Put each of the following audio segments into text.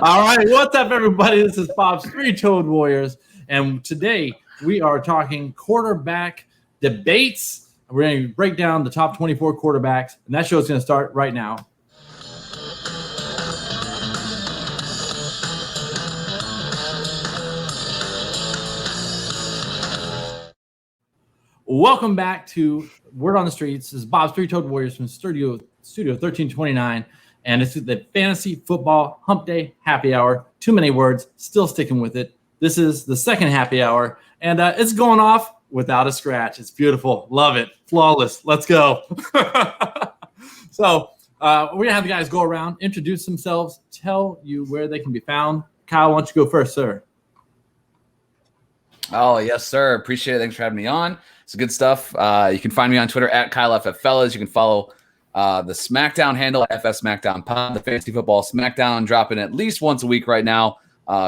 All right, what's up, everybody? This is Bob's Three-Toed Warriors, and today we are talking quarterback debates. We're going to break down the top 24 quarterbacks, and that show is going to start right now. Welcome back to Word on the Streets. This is Bob's Three-Toed Warriors from Studio 1329, and it's the Fantasy Football Hump Day Happy Hour. Too many words, still sticking with it. This is the second happy hour, and it's going off without a scratch. It's beautiful. Love it. Flawless. Let's go. So we're going to have the guys go around, introduce themselves, tell you where they can be found. Kyle, why don't you go first, sir? Oh, yes, sir. Appreciate it. Thanks for having me on. It's good stuff. You can find me on Twitter at KyleFFFellas. You can follow the SmackDown handle, FS SmackDown Pod, the Fantasy Football SmackDown, dropping at least once a week right now,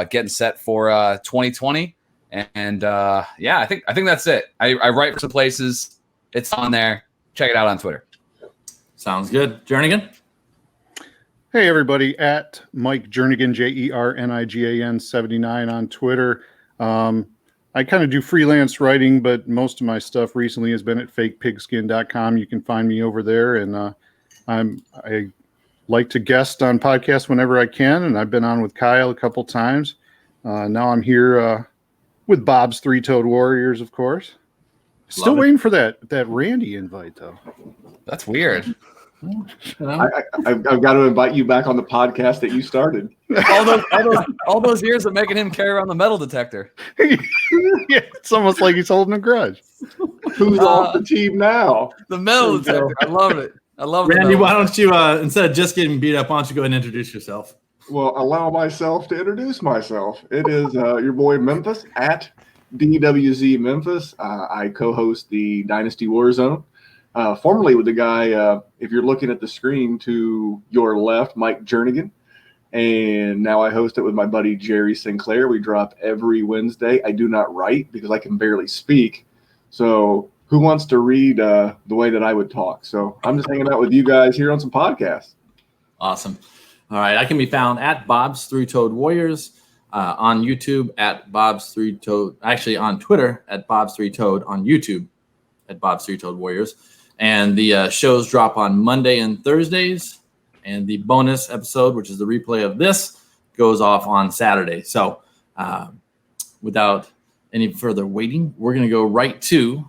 getting set for 2020. And yeah, I think that's it. I write for some places. It's on there. Check it out on Twitter. Sounds good. Jernigan? Hey, everybody, at Mike Jernigan, JERNIGAN 79 on Twitter. I kind of do freelance writing, but most of my stuff recently has been at fakepigskin.com. You can find me over there, and I like to guest on podcasts whenever I can, and I've been on with Kyle a couple times. Now I'm here with Bob's Three-Toed Warriors, of course. Still waiting for that Randy invite, though. That's weird. I've got to invite you back on the podcast that you started. all those years of making him carry around the metal detector. Yeah, it's almost like he's holding a grudge. Who's off the team now? The metal detector. I love it. I love it. Randy, why don't you, instead of just getting beat up, why don't you go ahead and introduce yourself? Well, allow myself to introduce myself. It is your boy Memphis at DWZ Memphis. I co-host the Dynasty Warzone. Formerly with the guy, if you're looking at the screen to your left, Mike Jernigan. And now I host it with my buddy Jerry Sinclair. We drop every Wednesday. I do not write because I can barely speak. So who wants to read the way that I would talk? So I'm just hanging out with you guys here on some podcasts. Awesome. All right. I can be found at Bob's Three-Toed Warriors, on YouTube at Bob's Three-Toed, actually on Twitter at Bob's Three-Toed, on YouTube at Bob's Three-Toed Warriors. And the shows drop on Monday and Thursdays. And the bonus episode, which is the replay of this, goes off on Saturday. So without any further waiting, we're going to go right to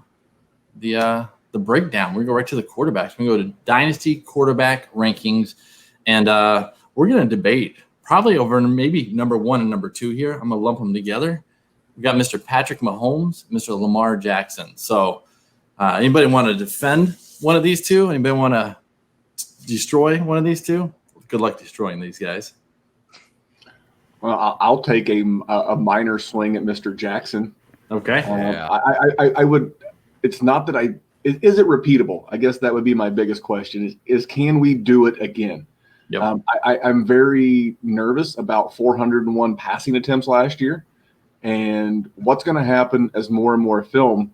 the breakdown. We're going to go right to the quarterbacks. We're going to go to Dynasty quarterback rankings. And we're going to debate probably over maybe number 1 and number 2 here. I'm going to lump them together. We've got Mr. Patrick Mahomes, Mr. Lamar Jackson. So anybody want to defend one of these two? Anybody want to destroy one of these two? Good luck destroying these guys. Well, I'll take a minor swing at Mr. Jackson. Okay. Yeah. I would. It's not that is it repeatable? I guess that would be my biggest question. Is can we do it again? Yep. I'm very nervous about 401 passing attempts last year, and what's going to happen as more and more film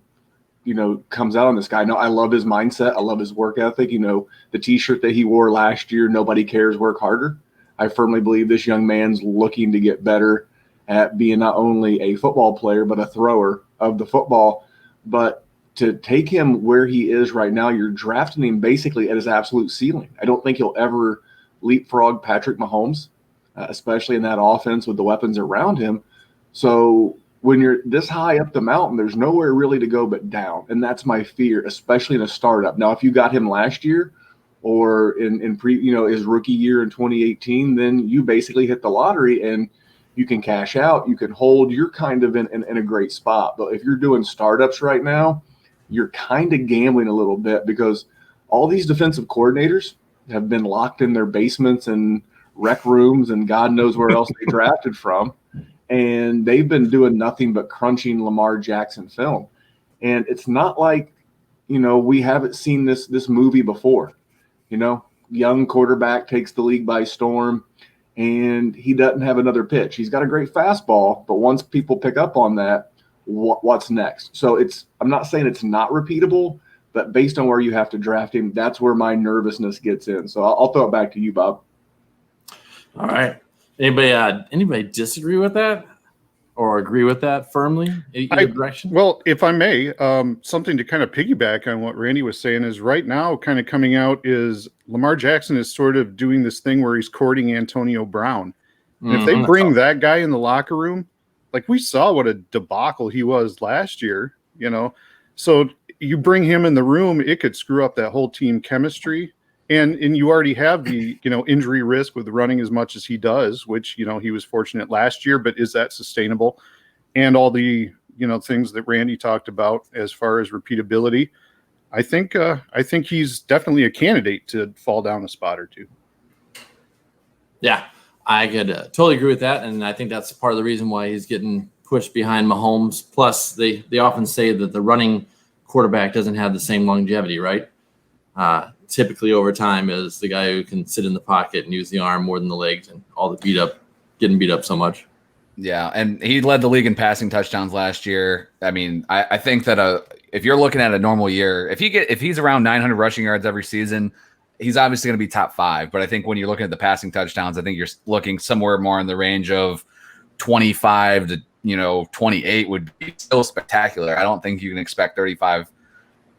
comes out on this guy. No, I love his mindset. I love his work ethic. The T-shirt that he wore last year, nobody cares, work harder. I firmly believe this young man's looking to get better at being not only a football player, but a thrower of the football. But to take him where he is right now, you're drafting him basically at his absolute ceiling. I don't think he'll ever leapfrog Patrick Mahomes, especially in that offense with the weapons around him. So when you're this high up the mountain, there's nowhere really to go but down. And that's my fear, especially in a startup. Now, if you got him last year or in his rookie year in 2018, then you basically hit the lottery and you can cash out, you can hold, you're kind of in a great spot. But if you're doing startups right now, you're kind of gambling a little bit because all these defensive coordinators have been locked in their basements and rec rooms and God knows where else they drafted from. And they've been doing nothing but crunching Lamar Jackson film. And it's not like, we haven't seen this movie before. Young quarterback takes the league by storm, and he doesn't have another pitch. He's got a great fastball, but once people pick up on that, what's next? So I'm not saying it's not repeatable, but based on where you have to draft him, that's where my nervousness gets in. So I'll throw it back to you, Bob. All right. Anybody disagree with that or agree with that firmly? Either direction? Well, if I may, something to kind of piggyback on what Randy was saying is right now kind of coming out is Lamar Jackson is sort of doing this thing where he's courting Antonio Brown. And if they bring that guy in the locker room, like we saw what a debacle he was last year, so you bring him in the room, it could screw up that whole team chemistry. And you already have the, injury risk with running as much as he does, which, he was fortunate last year, but is that sustainable? And all the, things that Randy talked about as far as repeatability. I think he's definitely a candidate to fall down a spot or two. Yeah, I could totally agree with that. And I think that's part of the reason why he's getting pushed behind Mahomes. Plus, they often say that the running quarterback doesn't have the same longevity, right? Typically over time is the guy who can sit in the pocket and use the arm more than the legs and all the getting beat up so much. Yeah, and he led the league in passing touchdowns last year. I mean, I think that if you're looking at a normal year, if he's around 900 rushing yards every season, he's obviously going to be top 5. But I think when you're looking at the passing touchdowns, I think you're looking somewhere more in the range of 25 to 28 would be still spectacular. I don't think you can expect 35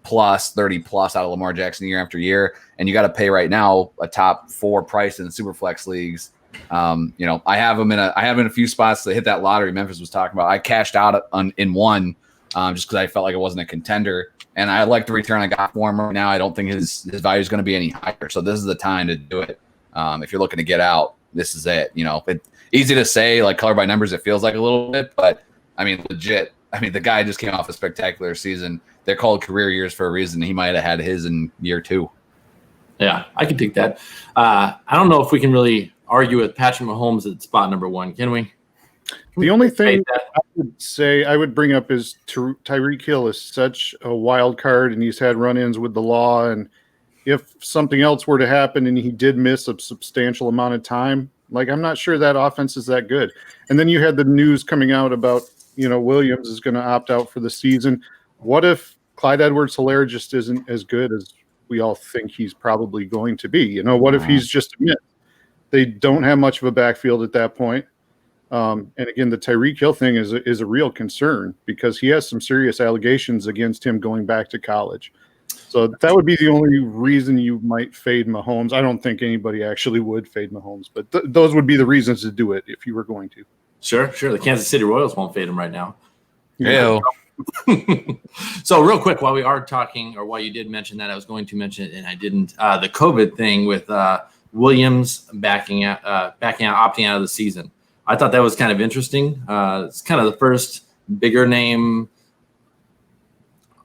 plus 30 plus out of Lamar Jackson year after year, and you got to pay right now a top 4 price in Superflex leagues. I have him in a few spots that hit that lottery Memphis was talking about. I cashed out in one just because I felt like it wasn't a contender, and I like the return I got for him right now. I don't think his value is going to be any higher, so this is the time to do it. If you're looking to get out, this is it. It's easy to say, like color by numbers, it feels like a little bit, but I mean, legit. I mean, the guy just came off a spectacular season. They're called career years for a reason. He might have had his in year 2. Yeah, I can take that. I don't know if we can really argue with Patrick Mahomes at spot number 1, can we? The only thing I would say I would bring up is Tyreek Hill is such a wild card, and he's had run-ins with the law. And if something else were to happen and he did miss a substantial amount of time, I'm not sure that offense is that good. And then you had the news coming out about, Williams is going to opt out for the season. What if Clyde Edwards-Helaire just isn't as good as we all think he's probably going to be? What if he's just a miss? They don't have much of a backfield at that point. And again, the Tyreek Hill thing is a real concern because he has some serious allegations against him going back to college. So that would be the only reason you might fade Mahomes. I don't think anybody actually would fade Mahomes, but those would be the reasons to do it if you were going to. Sure. The Kansas City Royals won't fade him right now. Yeah. So real quick, while we are talking, or while you did mention that, I was going to mention it and I didn't. The COVID thing with Williams opting out of the season. I thought that was kind of interesting. It's kind of the first bigger name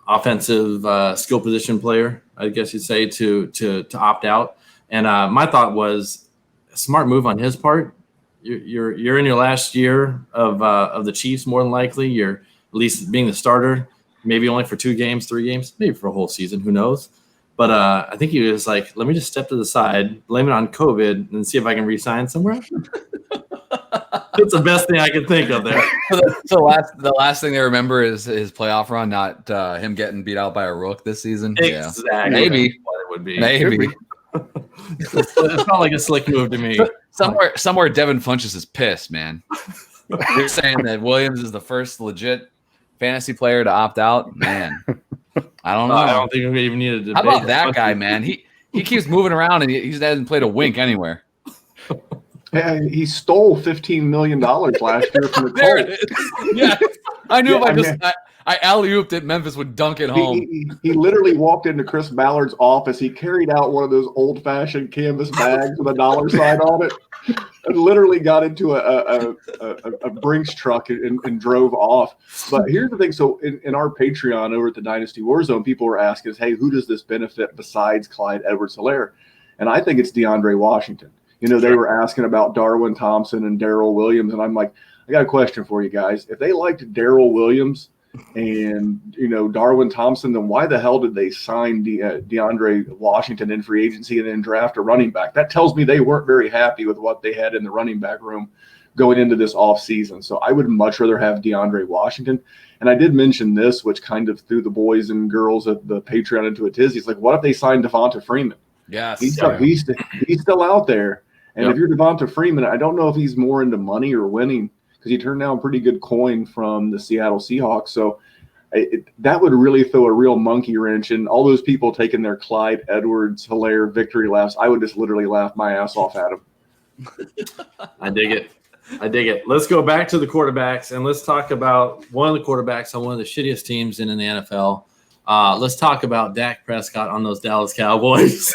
offensive skill position player, I guess you'd say, to opt out. And my thought was a smart move on his part. You're in your last year of the Chiefs, more than likely. You're at least being the starter, maybe only for 2 games, 3 games, maybe for a whole season, who knows? But I think he was like, let me just step to the side, blame it on COVID, and see if I can re-sign somewhere. That's the best thing I can think of there. So the last thing they remember is his playoff run, not him getting beat out by a rook this season. Exactly. Yeah. Maybe. That's what it would be. Maybe. It's not like a slick move to me. Somewhere Devin Funchess is pissed, man. You're saying that Williams is the first legit fantasy player to opt out? Man, I don't know. I don't think we even need a debate. How about that guy, man? He keeps moving around and he hasn't played a wink anywhere. And he stole $15 million last year from the There Colts. it is. Yeah, I knew I alley-ooped it, Memphis would dunk it home. He literally walked into Chris Ballard's office. He carried out one of those old-fashioned canvas bags with a dollar sign on it, and literally got into a Brinks truck and drove off. But here's the thing. So in our Patreon over at the Dynasty Warzone, people were asking us, hey, who does this benefit besides Clyde Edwards-Helaire? And I think it's DeAndre Washington. They were asking about Darwin Thompson and Darrell Williams, and I'm like, I got a question for you guys. If they liked Darrell Williams and, Darwin Thompson, then why the hell did they sign DeAndre Washington in free agency and then draft a running back? That tells me they weren't very happy with what they had in the running back room going into this offseason. So I would much rather have DeAndre Washington. And I did mention this, which kind of threw the boys and girls at the Patreon into a tizzy. It's like, what if they signed Devonta Freeman? Yes. He's still out there. And if you're Devonta Freeman, I don't know if he's more into money or winning because he turned down pretty good coin from the Seattle Seahawks. So that would really throw a real monkey wrench. And all those people taking their Clyde Edwards-Helaire victory laughs, I would just literally laugh my ass off at them. I dig it. Let's go back to the quarterbacks, and let's talk about one of the quarterbacks on one of the shittiest teams in the NFL. Let's talk about Dak Prescott on those Dallas Cowboys.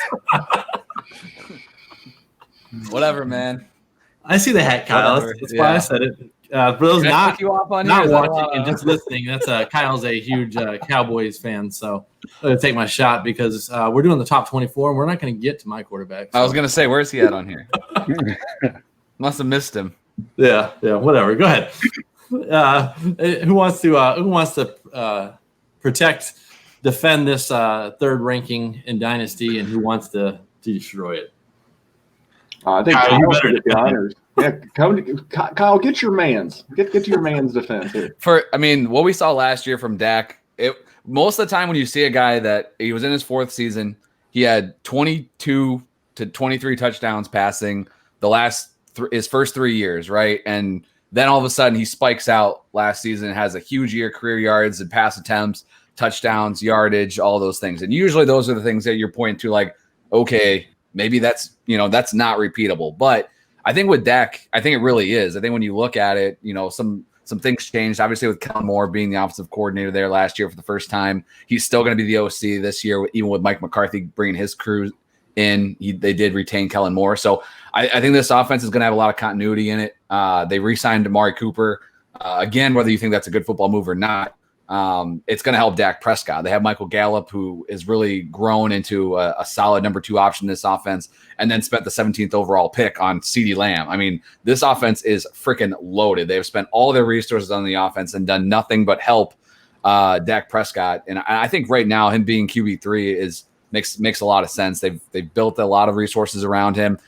Whatever, man. I see the hat, Kyle. That's why I said it. For those not watching and just listening, Kyle's a huge Cowboys fan, so I'm gonna take my shot because we're doing the top 24, and we're not going to get to my quarterback. So. I was going to say, where's he at on here? Must have missed him. Yeah, whatever. Go ahead. Who wants to defend this third ranking in Dynasty, and who wants to destroy it? I think Kyle should get the honors. Yeah, Kyle, get your man's. Get to your man's defense here. What we saw last year from Dak, most of the time when you see a guy that he was in his fourth season, he had 22 to 23 touchdowns passing his first 3 years, right? And then all of a sudden he spikes out last season, has a huge year, career yards and pass attempts, touchdowns, yardage, all those things. And usually those are the things that you're pointing to like, okay, maybe that's not repeatable. But I think with Dak, I think it really is. I think when you look at it, some things changed. Obviously, with Kellen Moore being the offensive coordinator there last year for the first time, he's still going to be the OC this year, even with Mike McCarthy bringing his crew in. They did retain Kellen Moore. So I think this offense is going to have a lot of continuity in it. They re-signed Amari Cooper. Again, whether you think that's a good football move or not, it's going to help Dak Prescott. They have Michael Gallup, who has really grown into a solid number 2 option in this offense, and then spent the 17th overall pick on CeeDee Lamb. This offense is freaking loaded. They've spent all their resources on the offense and done nothing but help Dak Prescott. And I think right now him being QB3 makes a lot of sense. They've built a lot of resources around him.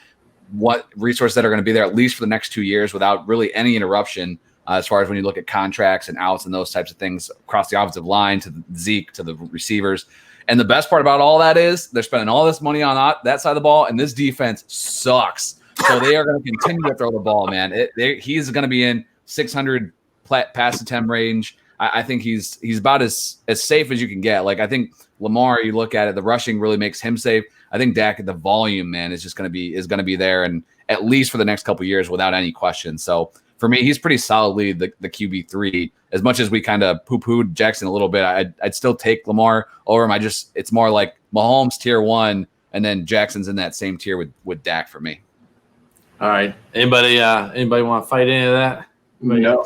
What resources that are going to be there at least for the next 2 years without really any interruption. As far as when you look at contracts and outs and those types of things across the offensive line to the Zeke to the receivers. And the best part about all that is they're spending all this money on that side of the ball, and this defense sucks. So they are going to continue to throw the ball, man. He's going to be in 600 pass attempt range. I think he's about as safe as you can get. Like, I think Lamar, you look at it, the rushing really makes him safe. I think Dak, the volume, man, is going to be there, and at least for the next couple of years without any question. So for me, he's pretty solidly the QB3. As much as we kind of poo-pooed Jackson a little bit, I'd still take Lamar over him. It's more like Mahomes tier 1, and then Jackson's in that same tier with Dak for me. All right. Anybody want to fight any of that? No,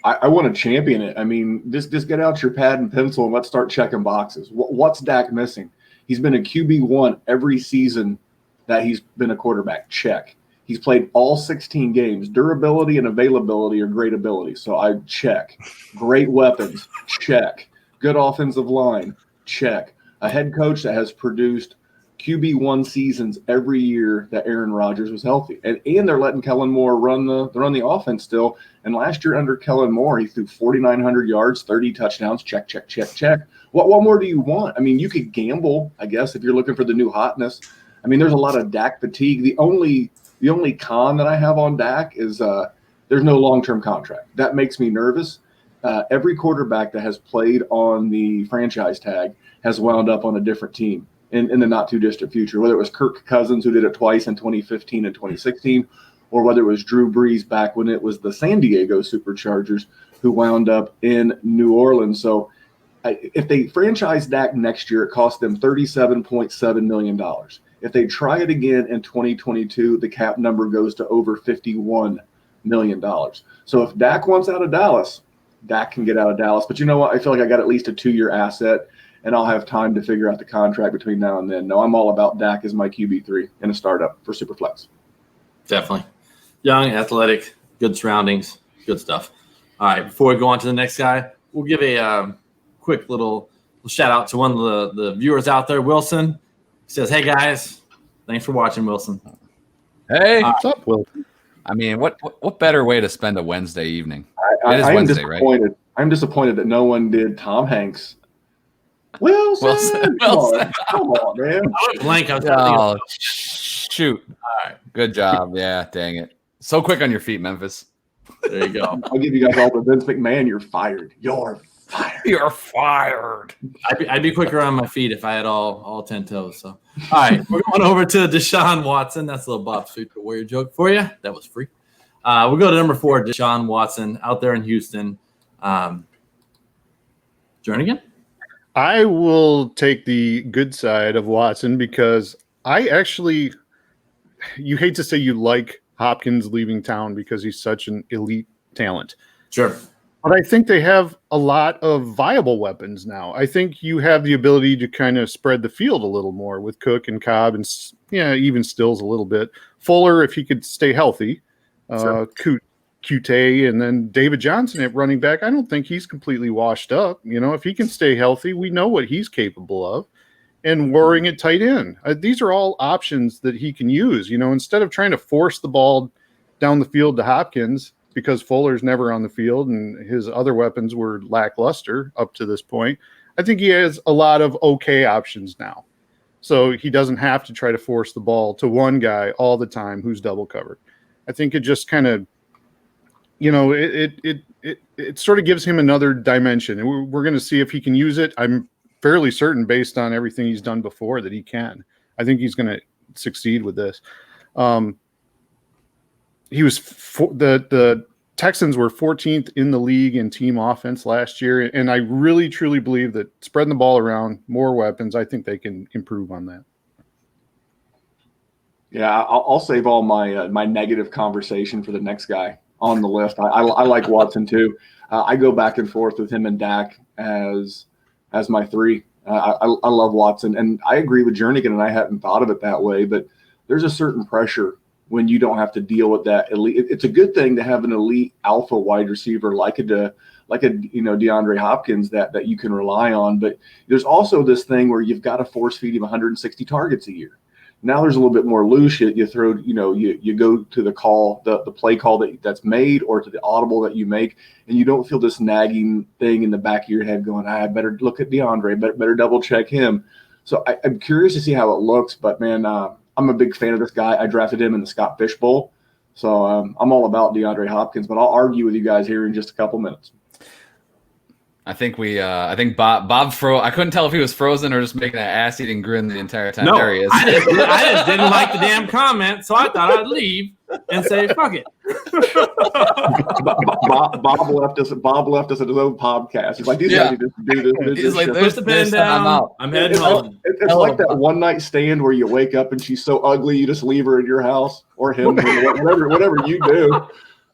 I want to champion it. Just get out your pad and pencil and let's start checking boxes. What's Dak missing? He's been a QB1 every season that he's been a quarterback. Check. He's played all 16 games. Durability and availability are great abilities. So I check. Great weapons. Check. Good offensive line. Check. A head coach that has produced QB1 seasons every year that Aaron Rodgers was healthy. And they're letting Kellen Moore run the offense still. And last year under Kellen Moore, he threw 4,900 yards, 30 touchdowns. Check, check, check, check. What more do you want? You could gamble, I guess, if you're looking for the new hotness. There's a lot of Dak fatigue. The only con that I have on Dak is there's no long-term contract. That makes me nervous. Every quarterback that has played on the franchise tag has wound up on a different team in the not-too-distant future, whether it was Kirk Cousins, who did it twice in 2015 and 2016, or whether it was Drew Brees back when it was the San Diego Superchargers who wound up in New Orleans. So if they franchise Dak next year, it costs them $37.7 million. If they try it again in 2022, the cap number goes to over $51 million. So if Dak wants out of Dallas, Dak can get out of Dallas. But you know what? I feel like I got at least a 2-year asset, and I'll have time to figure out the contract between now and then. No, I'm all about Dak as my QB3 in a startup for Superflex. Definitely. Young, athletic, good surroundings, good stuff. All right, before we go on to the next guy, we'll give a quick little shout out to one of the viewers out there, Wilson. He says, "Hey guys, thanks for watching, Wilson." Hey, what's up, Wilson? What better way to spend a Wednesday evening? It is Wednesday, right? I'm disappointed that no one did Tom Hanks. Wilson. Wilson. Come on, man. I went blank. I was Shoot. All right. Good job. Yeah, dang it. So quick on your feet, Memphis. There you go. I'll give you guys all the Vince McMahon. You're fired. You're fired. You're fired. I'd be quicker on my feet if I had all 10 toes. So, all right, we're going over to Deshaun Watson. That's a little Bob Street Warrior joke for you. That was free. We'll go to number 4, Deshaun Watson, out there in Houston. Jernigan? I will take the good side of Watson because you hate to say you like Hopkins leaving town because he's such an elite talent. Sure. But I think they have a lot of viable weapons now. I think you have the ability to kind of spread the field a little more with Cook and Cobb and even Stills a little bit. Fuller, if he could stay healthy. Sure. Cute, and then David Johnson at running back. I don't think he's completely washed up. If he can stay healthy, we know what he's capable of. And Waring at tight end. These are all options that he can use. Instead of trying to force the ball down the field to Hopkins because Fuller's never on the field and his other weapons were lackluster up to this point, I think he has a lot of okay options now. So he doesn't have to try to force the ball to one guy all the time who's double covered. I think it just kind of, it sort of gives him another dimension. And we're going to see if he can use it. I'm fairly certain based on everything he's done before that he can. I think he's going to succeed with this. He was the Texans were 14th in the league in team offense last year. And I really, truly believe that spreading the ball around, more weapons, I think they can improve on that. Yeah, I'll save all my my negative conversation for the next guy on the list. I like Watson too. I go back and forth with him and Dak as my 3. I love Watson, and I agree with Jernigan, and I hadn't thought of it that way. But there's a certain pressure when you don't have to deal with that elite. It's a good thing to have an elite alpha wide receiver like a DeAndre Hopkins that you can rely on. But there's also this thing where you've got to force feed him 160 targets a year. Now there's a little bit more loose. You throw, you go to the call, the play call that's made, or to the audible that you make, and you don't feel this nagging thing in the back of your head going, I better look at DeAndre, better double check him. So I'm curious to see how it looks, but man, I'm a big fan of this guy. I drafted him in the Scott Fish Bowl. So I'm all about DeAndre Hopkins, but I'll argue with you guys here in just a couple minutes. I think Bob froze. I couldn't tell if he was frozen or just making an ass-eating grin the entire time. No, There he is. I just didn't like the damn comment, so I thought I'd leave and say, fuck it. Bob left us at his own podcast. He's like, these guys just do this. He's like, Put the pen down. I'm heading home. It's like that one night stand where you wake up and she's so ugly you just leave her in your house, or him, whatever you do.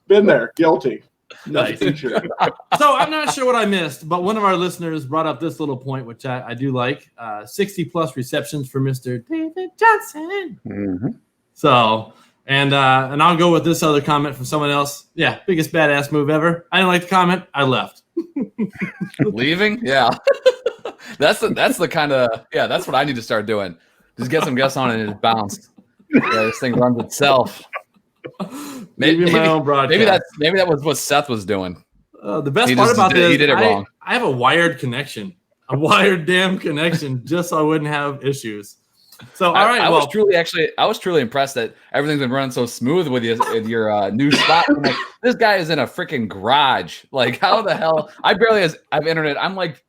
Been there, guilty. Nice. So I'm not sure what I missed, but one of our listeners brought up this little point, which I do like. 60 plus receptions for Mr. David Johnson. Mm-hmm. So, and I'll go with this other comment from someone else. Yeah, biggest badass move ever. I didn't like the comment. I left. Leaving? Yeah. That's the kind of, that's what I need to start doing. Just get some guests on it and just bounce. Yeah, this thing runs itself. Maybe my own broadcast. Maybe that was what Seth was doing. The best part about this, he did it wrong. I have a wired connection, a wired damn connection, just so I wouldn't have issues. So all right, I was truly impressed that everything's been running so smooth with your new spot. I'm like, this guy is in a freaking garage. Like, how the hell? I barely have internet. I'm like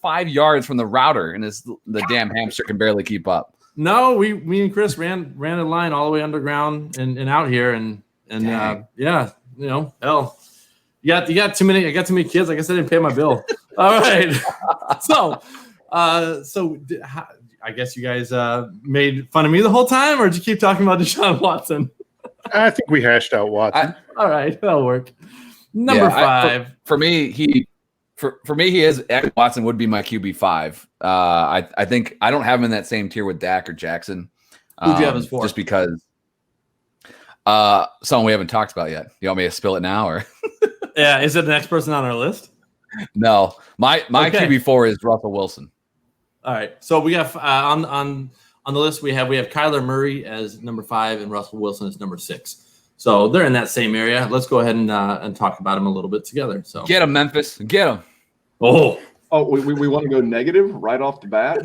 5 yards from the router, and the damn hamster can barely keep up. No, me and Chris ran a line all the way underground and out here, and hell, you got too many. I got too many kids. I guess I didn't pay my bill. All right, so I guess you guys made fun of me the whole time, or did you keep talking about Deshaun Watson? I think we hashed out Watson. All right, that'll work. Number 5 for me. He is Watson would be my QB5. I think I don't have him in that same tier with Dak or Jackson. Who'd you have as 4? Just because someone we haven't talked about yet. You want me to spill it now, or? Yeah, is it the next person on our list? No, my QB4 is Russell Wilson. All right, so we got on the list we have Kyler Murray as number 5 and Russell Wilson as number 6. So they're in that same area. Let's go ahead and talk about them a little bit together. So get them, Memphis. Get them. Oh, we want to go negative right off the bat.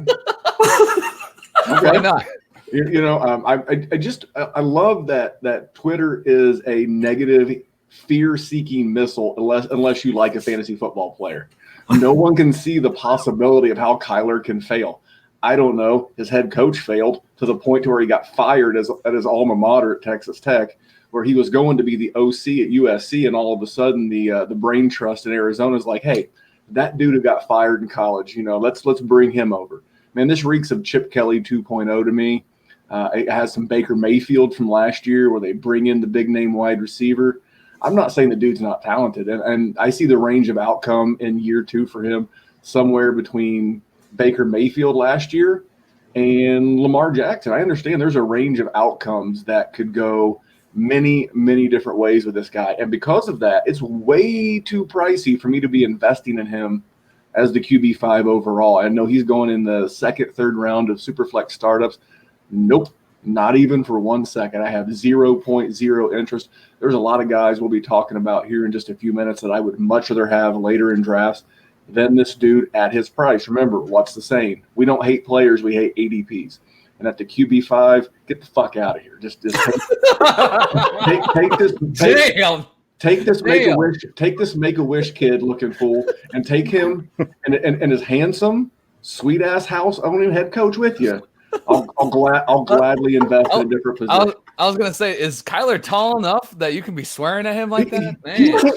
Why not? I love that Twitter is a negative, fear-seeking missile unless you like a fantasy football player. No one can see the possibility of how Kyler can fail. I don't know. His head coach failed to the point to where he got fired at his alma mater at Texas Tech, where he was going to be the OC at USC, and all of a sudden the brain trust in Arizona is like, hey, that dude who got fired in college, let's bring him over. Man, this reeks of Chip Kelly 2.0 to me. It has some Baker Mayfield from last year where they bring in the big name wide receiver. I'm not saying the dude's not talented, and I see the range of outcome in year 2 for him somewhere between Baker Mayfield last year and Lamar Jackson. I understand there's a range of outcomes that could go many, many different ways with this guy. And because of that, it's way too pricey for me to be investing in him as the QB5 overall. I know he's going in the second, third round of Superflex startups. Nope. Not even for 1 second. I have 0.0 interest. There's a lot of guys we'll be talking about here in just a few minutes that I would much rather have later in drafts than this dude at his price. Remember, what's the saying? We don't hate players, we hate ADPs. And at the QB5, get the fuck out of here. Just take this. Take this Make-A-Wish kid looking fool and take him and his handsome, sweet ass house owning head coach with you. I'll gladly invest in a different position. I was gonna say, is Kyler tall enough that you can be swearing at him like that?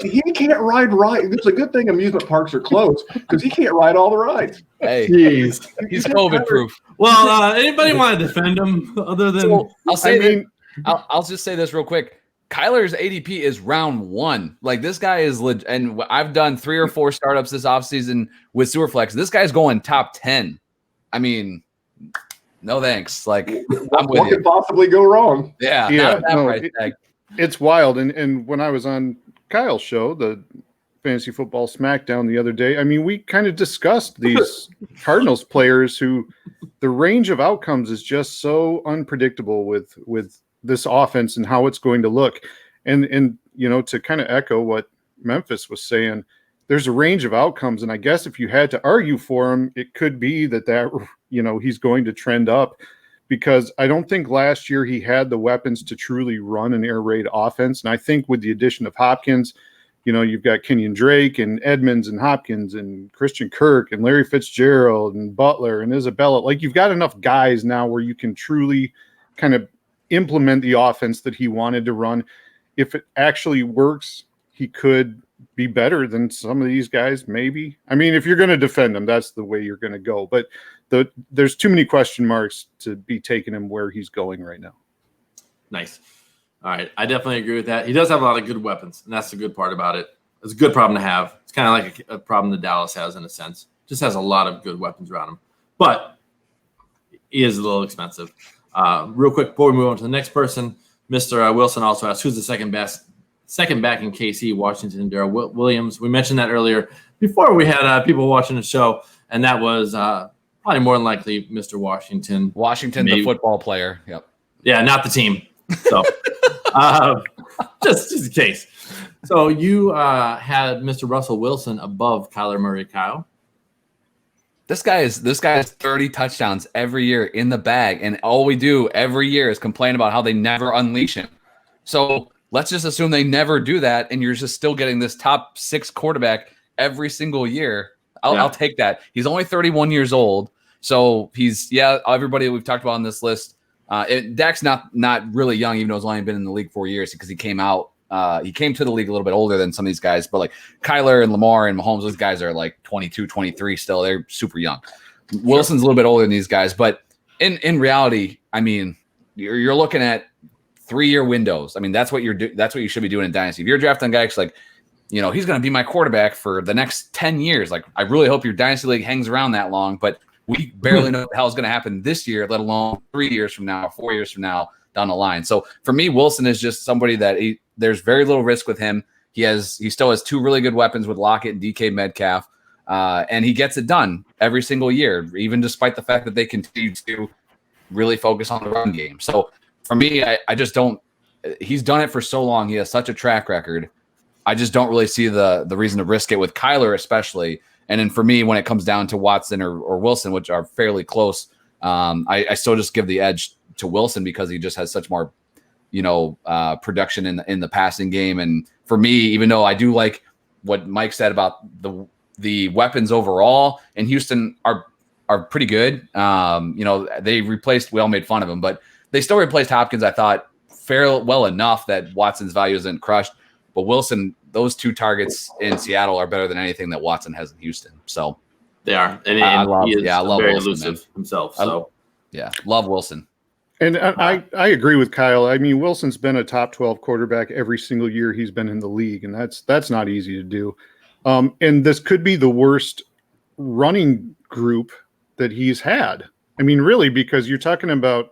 He can't ride right. It's a good thing amusement parks are closed because he can't ride all the rides. Hey, jeez, he's COVID proof. Well, anybody want to defend him other than? So I'll just say this real quick. Kyler's ADP is round 1. Like, this guy is legit, and I've done 3 or 4 startups this offseason with Superflex. This guy's going top 10. I mean, no thanks. Like, what could possibly go wrong? Yeah. It's wild. And when I was on Kyle's show, the Fantasy Football Smackdown the other day, I mean, we kind of discussed these Cardinals players who the range of outcomes is just so unpredictable with this offense and how it's going to look. And to kind of echo what Memphis was saying, there's a range of outcomes. And I guess if you had to argue for him, it could be that he's going to trend up, because I don't think last year he had the weapons to truly run an air raid offense. And I think with the addition of Hopkins, you've got Kenyon Drake and Edmonds and Hopkins and Christian Kirk and Larry Fitzgerald and Butler and Isabella. Like, you've got enough guys now where you can truly kind of implement the offense that he wanted to run. If it actually works, he could be better than some of these guys, maybe. I mean, if you're going to defend him, that's the way you're going to go. But there's too many question marks to be taking him where he's going right now. Nice. All right. I definitely agree with that. He does have a lot of good weapons, and that's the good part about it. It's a good problem to have. It's kind of like a problem that Dallas has in a sense. Just has a lot of good weapons around him. But he is a little expensive. Real quick before we move on to the next person, Mr. Wilson also asked, who's the second back in KC, Washington, Darrell Williams. We mentioned that earlier before we had people watching the show, and that was probably more than likely Mr. Washington. The football player. Yep. Yeah, not the team. So just in case. So you had Mr. Russell Wilson above Kyler Murray, Kyle. This guy has 30 touchdowns every year in the bag, and all we do every year is complain about how they never unleash him. So let's just assume they never do that, and you're just still getting this top 6 quarterback every single year. I'll take that. He's only 31 years old, so everybody that we've talked about on this list. Dak's not really young, even though he's only been in the league 4 years, because he came to the league a little bit older than some of these guys. But like Kyler and Lamar and Mahomes, those guys are like 22, 23 still. They're super young. Wilson's a little bit older than these guys, but in reality, I mean, you're looking at 3-year windows. I mean, that's what you should be doing in Dynasty. If you're drafting guys like, he's going to be my quarterback for the next 10 years. Like, I really hope your Dynasty league hangs around that long, but we barely know what the hell is going to happen this year, let alone 3 years from now, 4 years from now down the line. So for me, Wilson is just somebody that there's very little risk with him. He still has 2 really good weapons with Lockett and DK Metcalf, and he gets it done every single year, even despite the fact that they continue to really focus on the run game. So for me, I just don't – he's done it for so long. He has such a track record. I just don't really see the reason to risk it with Kyler especially. And then for me, when it comes down to Watson or Wilson, which are fairly close, I still just give the edge to Wilson because he just has such more, production in the passing game. And for me, even though I do like what Mike said about the weapons overall, and Houston are pretty good. They replaced. We all made fun of him, but they still replaced Hopkins. I thought fairly well enough that Watson's value isn't crushed. But Wilson, those 2 targets in Seattle are better than anything that Watson has in Houston. So they are, and I love very Wilson, elusive man. himself. So love Wilson. And I agree with Kyle. I mean, Wilson's been a top 12 quarterback every single year he's been in the league, and that's not easy to do. And this could be the worst running group that he's had. I mean, really, because you're talking about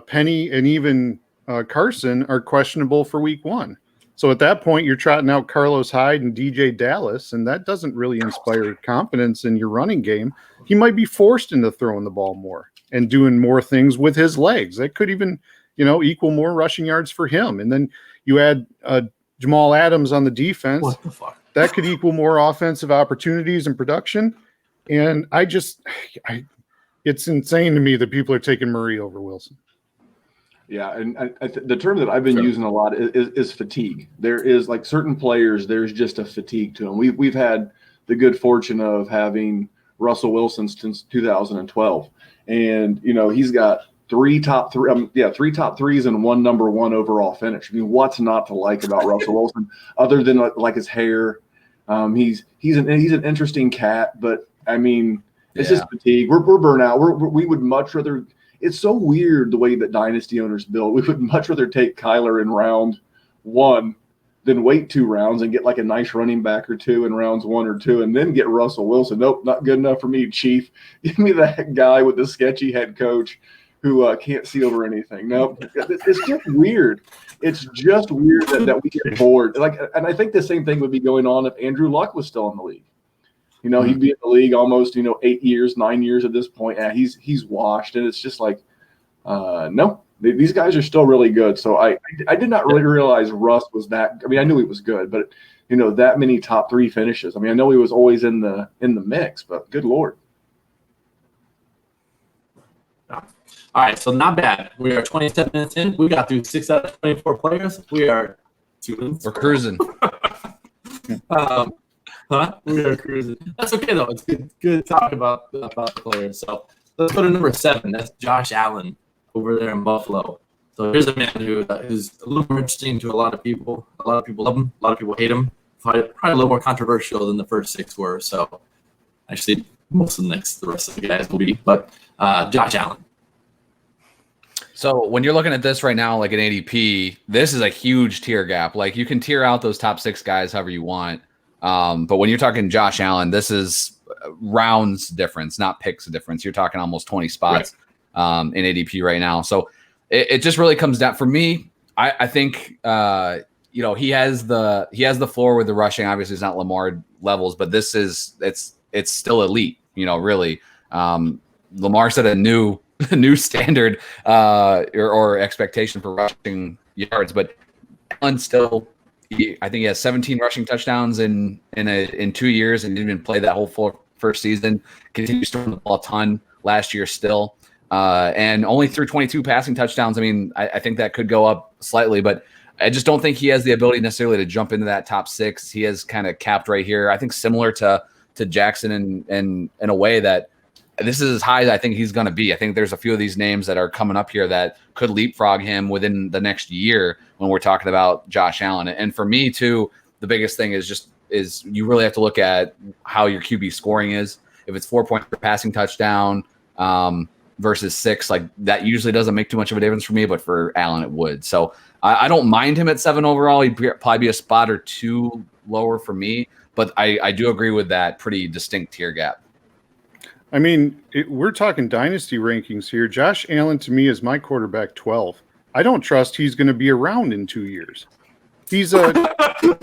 Penny and even Carson are questionable for week 1. So at that point, you're trotting out Carlos Hyde and DJ Dallas, and that doesn't really inspire confidence in your running game. He might be forced into throwing the ball more and doing more things with his legs. That could even, equal more rushing yards for him. And then you add Jamal Adams on the defense. What the fuck? That could equal more offensive opportunities and production. And it's insane to me that people are taking Murray over Wilson. Yeah, and the term that I've been using a lot is fatigue. There is like certain players, there's just a fatigue to them. We've had the good fortune of having Russell Wilson since 2012, and he's got three top threes and 1 number 1 overall finish. I mean, what's not to like about Russell Wilson other than like his hair? He's an interesting cat, but I mean, it's just fatigue. We're burnt out. We would much rather. It's so weird the way that dynasty owners build. We would much rather take Kyler in round 1 than wait 2 rounds and get like a nice running back or 2 in rounds 1 or 2 and then get Russell Wilson. Nope, not good enough for me, Chief. Give me that guy with the sketchy head coach who can't see over anything. Nope, it's just weird. It's just weird that we get bored. And I think the same thing would be going on if Andrew Luck was still in the league. He'd be in the league almost, 8 years, 9 years at this point. Yeah, he's washed, and it's just like, no, these guys are still really good. So I did not really realize Russ was that. I mean, I knew he was good, but that many top 3 finishes. I mean, I know he was always in the mix, but good Lord. All right, so not bad. We are 27 minutes in. We got through 6 out of 24 players. We are We're cruising. We are cruising. That's okay though. It's good to talk about the players. So let's go to number 7. That's Josh Allen over there in Buffalo. So here's a man who's a little more interesting to a lot of people. A lot of people love him. A lot of people hate him. Probably a little more controversial than the first 6 were. So actually, most of the rest of the guys will be. But Josh Allen. So when you're looking at this right now, like an ADP, this is a huge tier gap. Like you can tier out those top 6 guys however you want. But when you're talking Josh Allen, this is rounds difference, not picks difference. You're talking almost 20 spots in ADP right now. So it just really comes down for me. I think he has the floor with the rushing. Obviously, it's not Lamar levels, but it's still elite. Really. Lamar set a new standard or expectation for rushing yards, but Allen still. I think he has 17 rushing touchdowns in 2 years and didn't even play that whole first season. Continues to run the ball a ton last year still, and only threw 22 passing touchdowns. I mean, I think that could go up slightly, but I just don't think he has the ability necessarily to jump into that top 6. He has kind of capped right here. I think similar to Jackson in a way that this is as high as I think he's going to be. I think there's a few of these names that are coming up here that could leapfrog him within the next year when we're talking about Josh Allen. And for me too, the biggest thing is you really have to look at how your QB scoring is. If it's 4 points per passing touchdown versus 6, like that usually doesn't make too much of a difference for me, but for Allen it would. So I don't mind him at 7 overall. He'd probably be a spot or 2 lower for me, but I do agree with that pretty distinct tier gap. I mean, we're talking dynasty rankings here. Josh Allen, to me, is my quarterback 12. I don't trust he's going to be around in 2 years. He's a...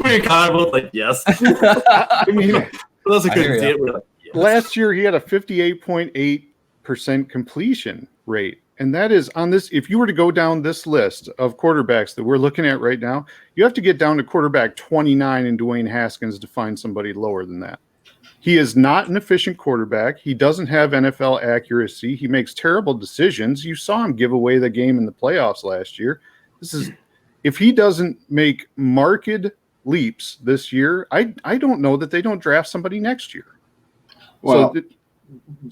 We kind of both like, yes. I mean, those are good. Like, yes. Last year, he had a 58.8% completion rate. And that is on this. If you were to go down this list of quarterbacks that we're looking at right now, you have to get down to quarterback 29 in Dwayne Haskins to find somebody lower than that. He is not an efficient quarterback. He doesn't have NFL accuracy. He makes terrible decisions. You saw him give away the game in the playoffs last year. If he doesn't make marked leaps this year, I don't know that they don't draft somebody next year. Well,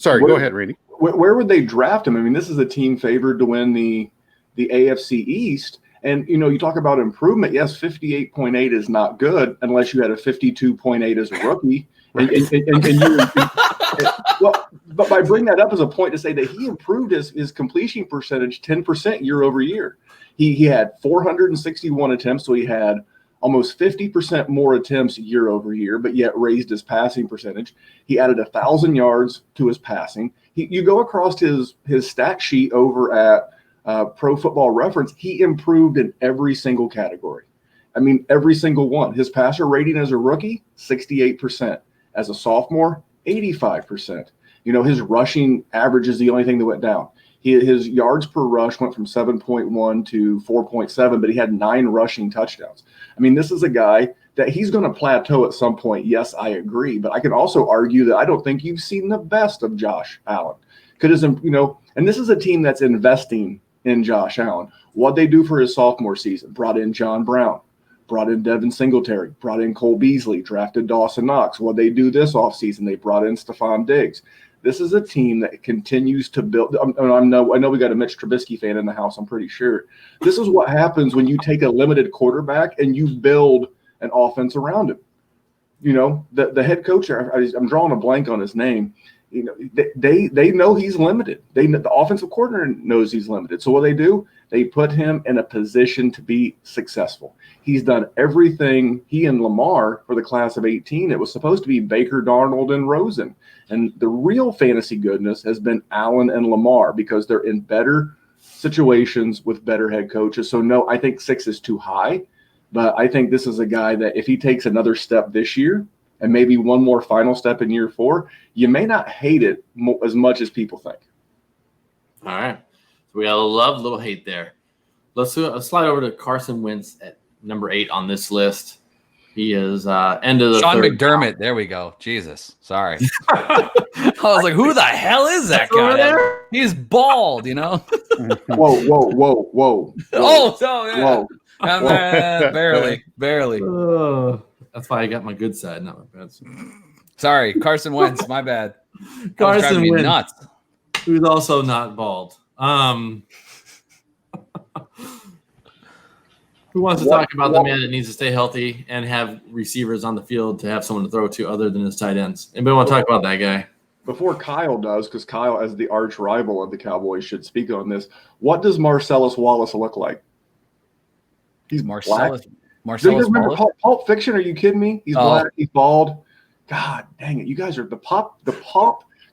go ahead, Randy. Where would they draft him? I mean, this is a team favored to win the AFC East. And, you talk about improvement. Yes, 58.8 is not good unless you had a 52.8 as a rookie. Right. But I bring that up as a point to say that he improved his completion percentage 10% year over year. He had 461 attempts, so he had almost 50% more attempts year over year, but yet raised his passing percentage. He added 1,000 yards to his passing. You go across his stat sheet over at Pro Football Reference, he improved in every single category. I mean, every single one. His passer rating as a rookie, 68%. As a sophomore, 85%. His rushing average is the only thing that went down. His yards per rush went from 7.1 to 4.7, but he had 9 rushing touchdowns. I mean, this is a guy that he's going to plateau at some point. Yes, I agree. But I can also argue that I don't think you've seen the best of Josh Allen. And this is a team that's investing in Josh Allen. What they do for his sophomore season, brought in John Brown, brought in Devin Singletary, brought in Cole Beasley, drafted Dawson Knox. What they do this offseason, they brought in Stephon Diggs. This is a team that continues to build. I know we got a Mitch Trubisky fan in the house, I'm pretty sure. This is what happens when you take a limited quarterback and you build an offense around him. The head coach, I'm drawing a blank on his name. They know he's limited. The offensive coordinator knows he's limited. So what they do, they put him in a position to be successful. He's done everything, he and Lamar, for the class of 18. It was supposed to be Baker, Darnold, and Rosen. And the real fantasy goodness has been Allen and Lamar because they're in better situations with better head coaches. So, no, I think 6 is too high. But I think this is a guy that if he takes another step this year and maybe one more final step in year 4, you may not hate it as much as people think. All right. So we got a little hate there. Let's slide over to Carson Wentz at number 8 on this list. He is end of the Sean third. McDermott. There we go. Jesus. Sorry. I was like, who the hell is that guy? He's bald, Whoa. Oh, so yeah. Whoa. Barely. That's why I got my good side, not my bad side. Sorry, Carson Wentz. My bad. Carson Wentz, nuts. who's also not bald. Who wants to talk about the man that needs to stay healthy and have receivers on the field to have someone to throw to other than his tight ends? Anybody want to talk about that guy? Before Kyle does, because Kyle, as the arch rival of the Cowboys, should speak on this. What does Marcellus Wallace look like? He's Marcellus. Black. Do you guys remember Pulp Fiction? Are you kidding me? He's black. He's bald. God dang it! You guys are the pop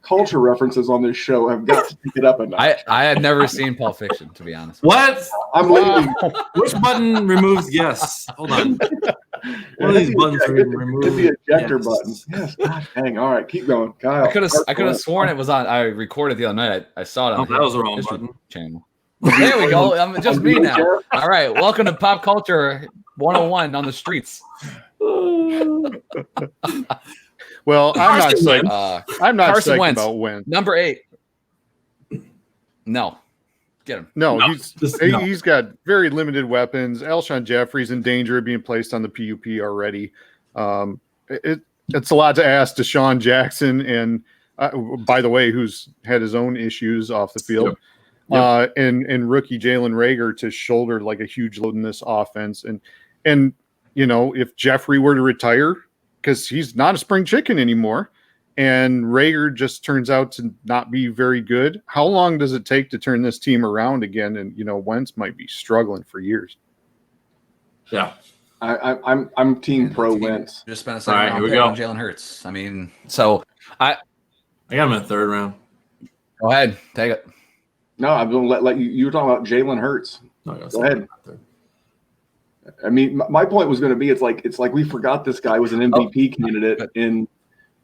culture references on this show have got to pick it up a notch. I have never seen Pulp Fiction, to be honest. What? I'm leaving. Which button removes yes? Hold on. One of these buttons remove the ejector button. Yes. God dang. All right, keep going, Kyle. I could have sworn it was on. I recorded the other night. I saw it on that was the wrong button. Channel. There we go. I'm just me now. All right. Welcome to Pop Culture 101 on the streets. Well, I'm not psyched. I'm not Carson psyched Wentz, about Wentz. Number 8. No. Get him. No, he's got very limited weapons. Alshon Jeffrey's in danger of being placed on the PUP already. It's a lot to ask Deshaun Jackson, and by the way, who's had his own issues off the field. Yep. And rookie Jalen Reagor to shoulder like a huge load in this offense. And if Jeffrey were to retire, because he's not a spring chicken anymore, and Reagor just turns out to not be very good, how long does it take to turn this team around again? And Wentz might be struggling for years. Yeah, I'm team pro Wentz. Just spent a second round pick on Jalen Hurts. I mean, so I got him in the 3rd round. Go ahead, take it. No, I'm going to let you. You were talking about Jalen Hurts. No, go ahead. I mean, my point was going to be, it's like we forgot this guy was an MVP candidate in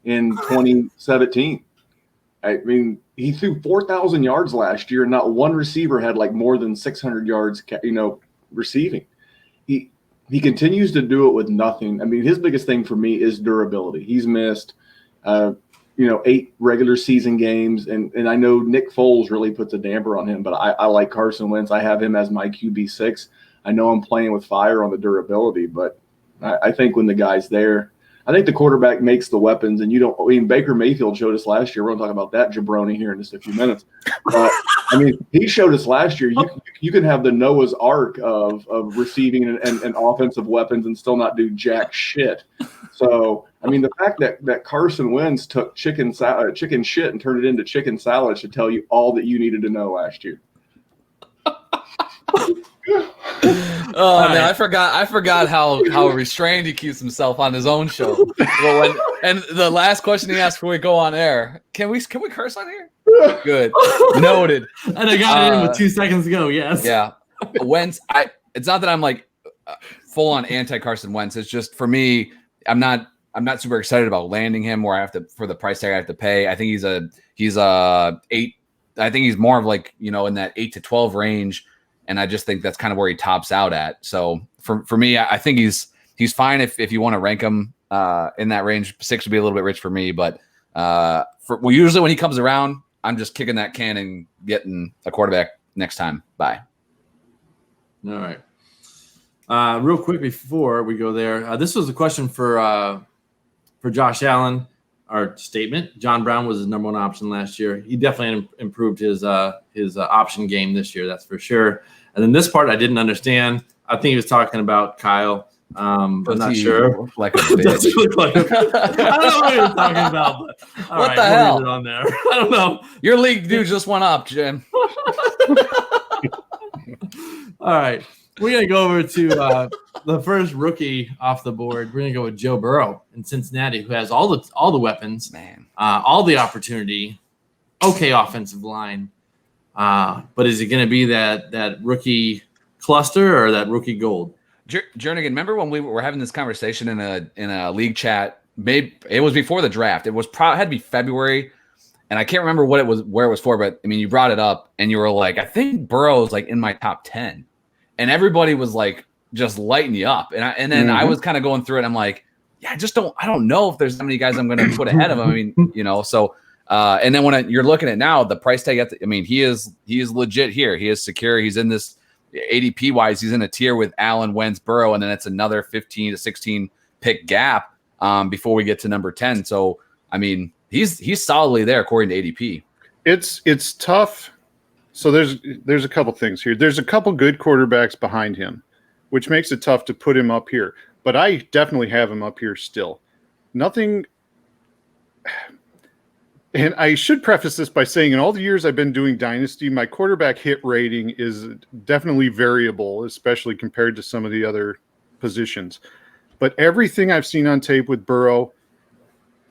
2017. I mean, he threw 4,000 yards last year, and not one receiver had like more than 600 yards, receiving. He continues to do it with nothing. I mean, his biggest thing for me is durability. He's missed, 8 regular season games, and I know Nick Foles really puts a damper on him, but I like Carson Wentz. I have him as my QB6. I know I'm playing with fire on the durability, but I think when the guy's there, I think the quarterback makes the weapons, and Baker Mayfield showed us last year. We're going to talk about that jabroni here in just a few minutes. But he showed us last year. You can have the Noah's Ark of receiving and offensive weapons and still not do jack shit. So the fact that Carson Wentz took chicken shit and turned it into chicken salad should tell you all that you needed to know last year. Oh man, I forgot how restrained he keeps himself on his own show. And the last question he asked before we go on air: Can we curse on here? Good, noted. And I got it in with 2 seconds ago. Yes. Yeah, Wentz. It's not that I'm like full on anti Carson Wentz. It's just for me, I'm not super excited about landing him where I have to for the price tag I have to pay. I think he's a 8. I think he's more of like in that 8 to 12 range. And I just think that's kind of where he tops out at. So for me, I think he's fine if you want to rank him in that range. 6 would be a little bit rich for me, but usually when he comes around, I'm just kicking that can and getting a quarterback next time. Bye. All right. Real quick before we go there, this was a question for Josh Allen. Our statement: John Brown was his number 1 option last year. He definitely improved his option game this year, that's for sure. And then this part I didn't understand. I think he was talking about Kyle. I'm not sure. Like a bitch. I don't know what he was talking about. But, what the hell? We'll leave it on there. I don't know. Your league dude just went up, Jim. All right. We're going to go over to the first rookie off the board. We're going to go with Joe Burrow in Cincinnati, who has all the weapons, all the opportunity, okay offensive line. But is it going to be that rookie cluster or that rookie gold? Jernigan, remember when we were having this conversation in a league chat? Maybe it was before the draft. It was had to be February, and I can't remember where it was for. But you brought it up, and you were like, I think Burrow's like in my top 10. And everybody was like just lighting you up. And then I was kind of going through it. I'm like, yeah, I don't know if there's that many guys I'm going to put ahead of him. So and then when you're looking at now the price tag, he is legit here. He is secure. He's in this ADP wise. He's in a tier with Allen, Wentz, Burrow, and then it's another 15 to 16 pick gap before we get to number 10. So, he's solidly there according to ADP. It's tough. So there's a couple things here. There's a couple good quarterbacks behind him, which makes it tough to put him up here. But I definitely have him up here still. Nothing. And I should preface this by saying in all the years I've been doing Dynasty, my quarterback hit rating is definitely variable, especially compared to some of the other positions. But everything I've seen on tape with Burrow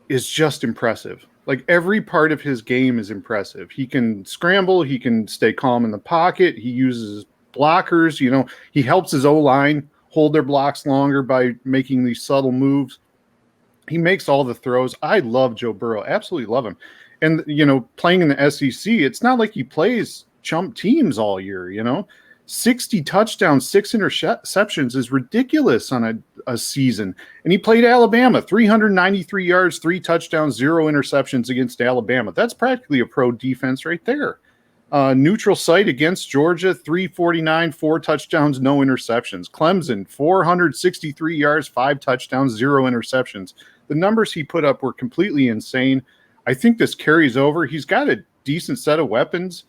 is just impressive. Like every part of his game is impressive. He can scramble. He can stay calm in the pocket. He uses blockers. He helps his O-line hold their blocks longer by making these subtle moves. He makes all the throws. I love Joe Burrow. Absolutely love him. And, playing in the SEC, it's not like he plays chump teams all year, 60 touchdowns, 6 interceptions is ridiculous on a season. And he played Alabama, 393 yards, 3 touchdowns, 0 interceptions against Alabama. That's practically a pro defense right there. Neutral site against Georgia, 349, 4 touchdowns, no interceptions. Clemson, 463 yards, 5 touchdowns, 0 interceptions. The numbers he put up were completely insane. I think this carries over. He's got a decent set of weapons.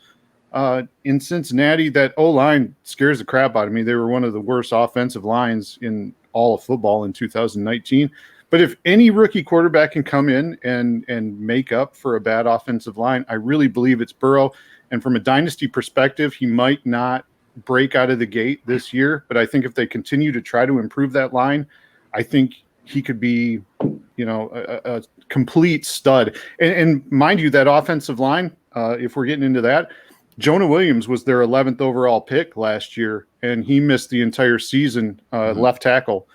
In Cincinnati, that O-line scares the crap out of me. They were one of the worst offensive lines in all of football in 2019. But if any rookie quarterback can come in and make up for a bad offensive line, I really believe it's Burrow. And from a dynasty perspective, he might not break out of the gate this year. But I think if they continue to try to improve that line, I think he could be, a complete stud. And mind you, that offensive line, if we're getting into that, Jonah Williams was their 11th overall pick last year, and he missed the entire season left tackle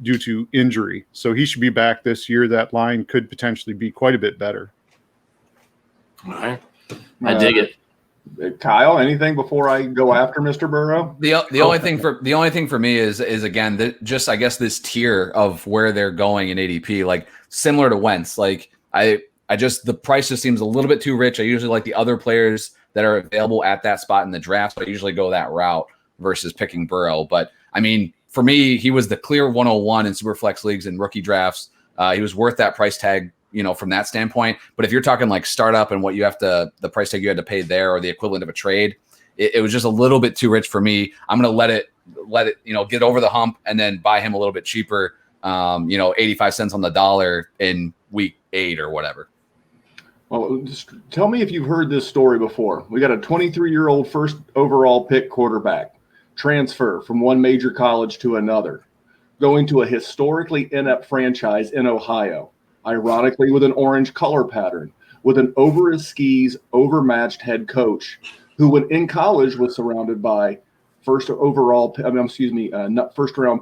due to injury. So he should be back this year. That line could potentially be quite a bit better. All right. I dig it. Kyle, anything before I go after Mr. Burrow? The only thing for me is again just I guess this tier of where they're going in ADP, like similar to Wentz. Like I just, the price just seems a little bit too rich. I usually like the other players that are available at that spot in the draft, so I usually go that route versus picking Burrow. But I mean, for me, he was the clear 101 in Superflex leagues and rookie drafts. He was worth that price tag, from that standpoint. But if you're talking like startup and what you have to, the price tag you had to pay there, or the equivalent of a trade, it was just a little bit too rich for me. I'm going to let it, get over the hump and then buy him a little bit cheaper, 85 cents on the dollar in week 8 or whatever. Well, just tell me if you've heard this story before. We got a 23-year-old first overall pick quarterback transfer from one major college to another, going to a historically inept franchise in Ohio, ironically with an orange color pattern, with an over his skis, overmatched head coach, who when in college was surrounded by first round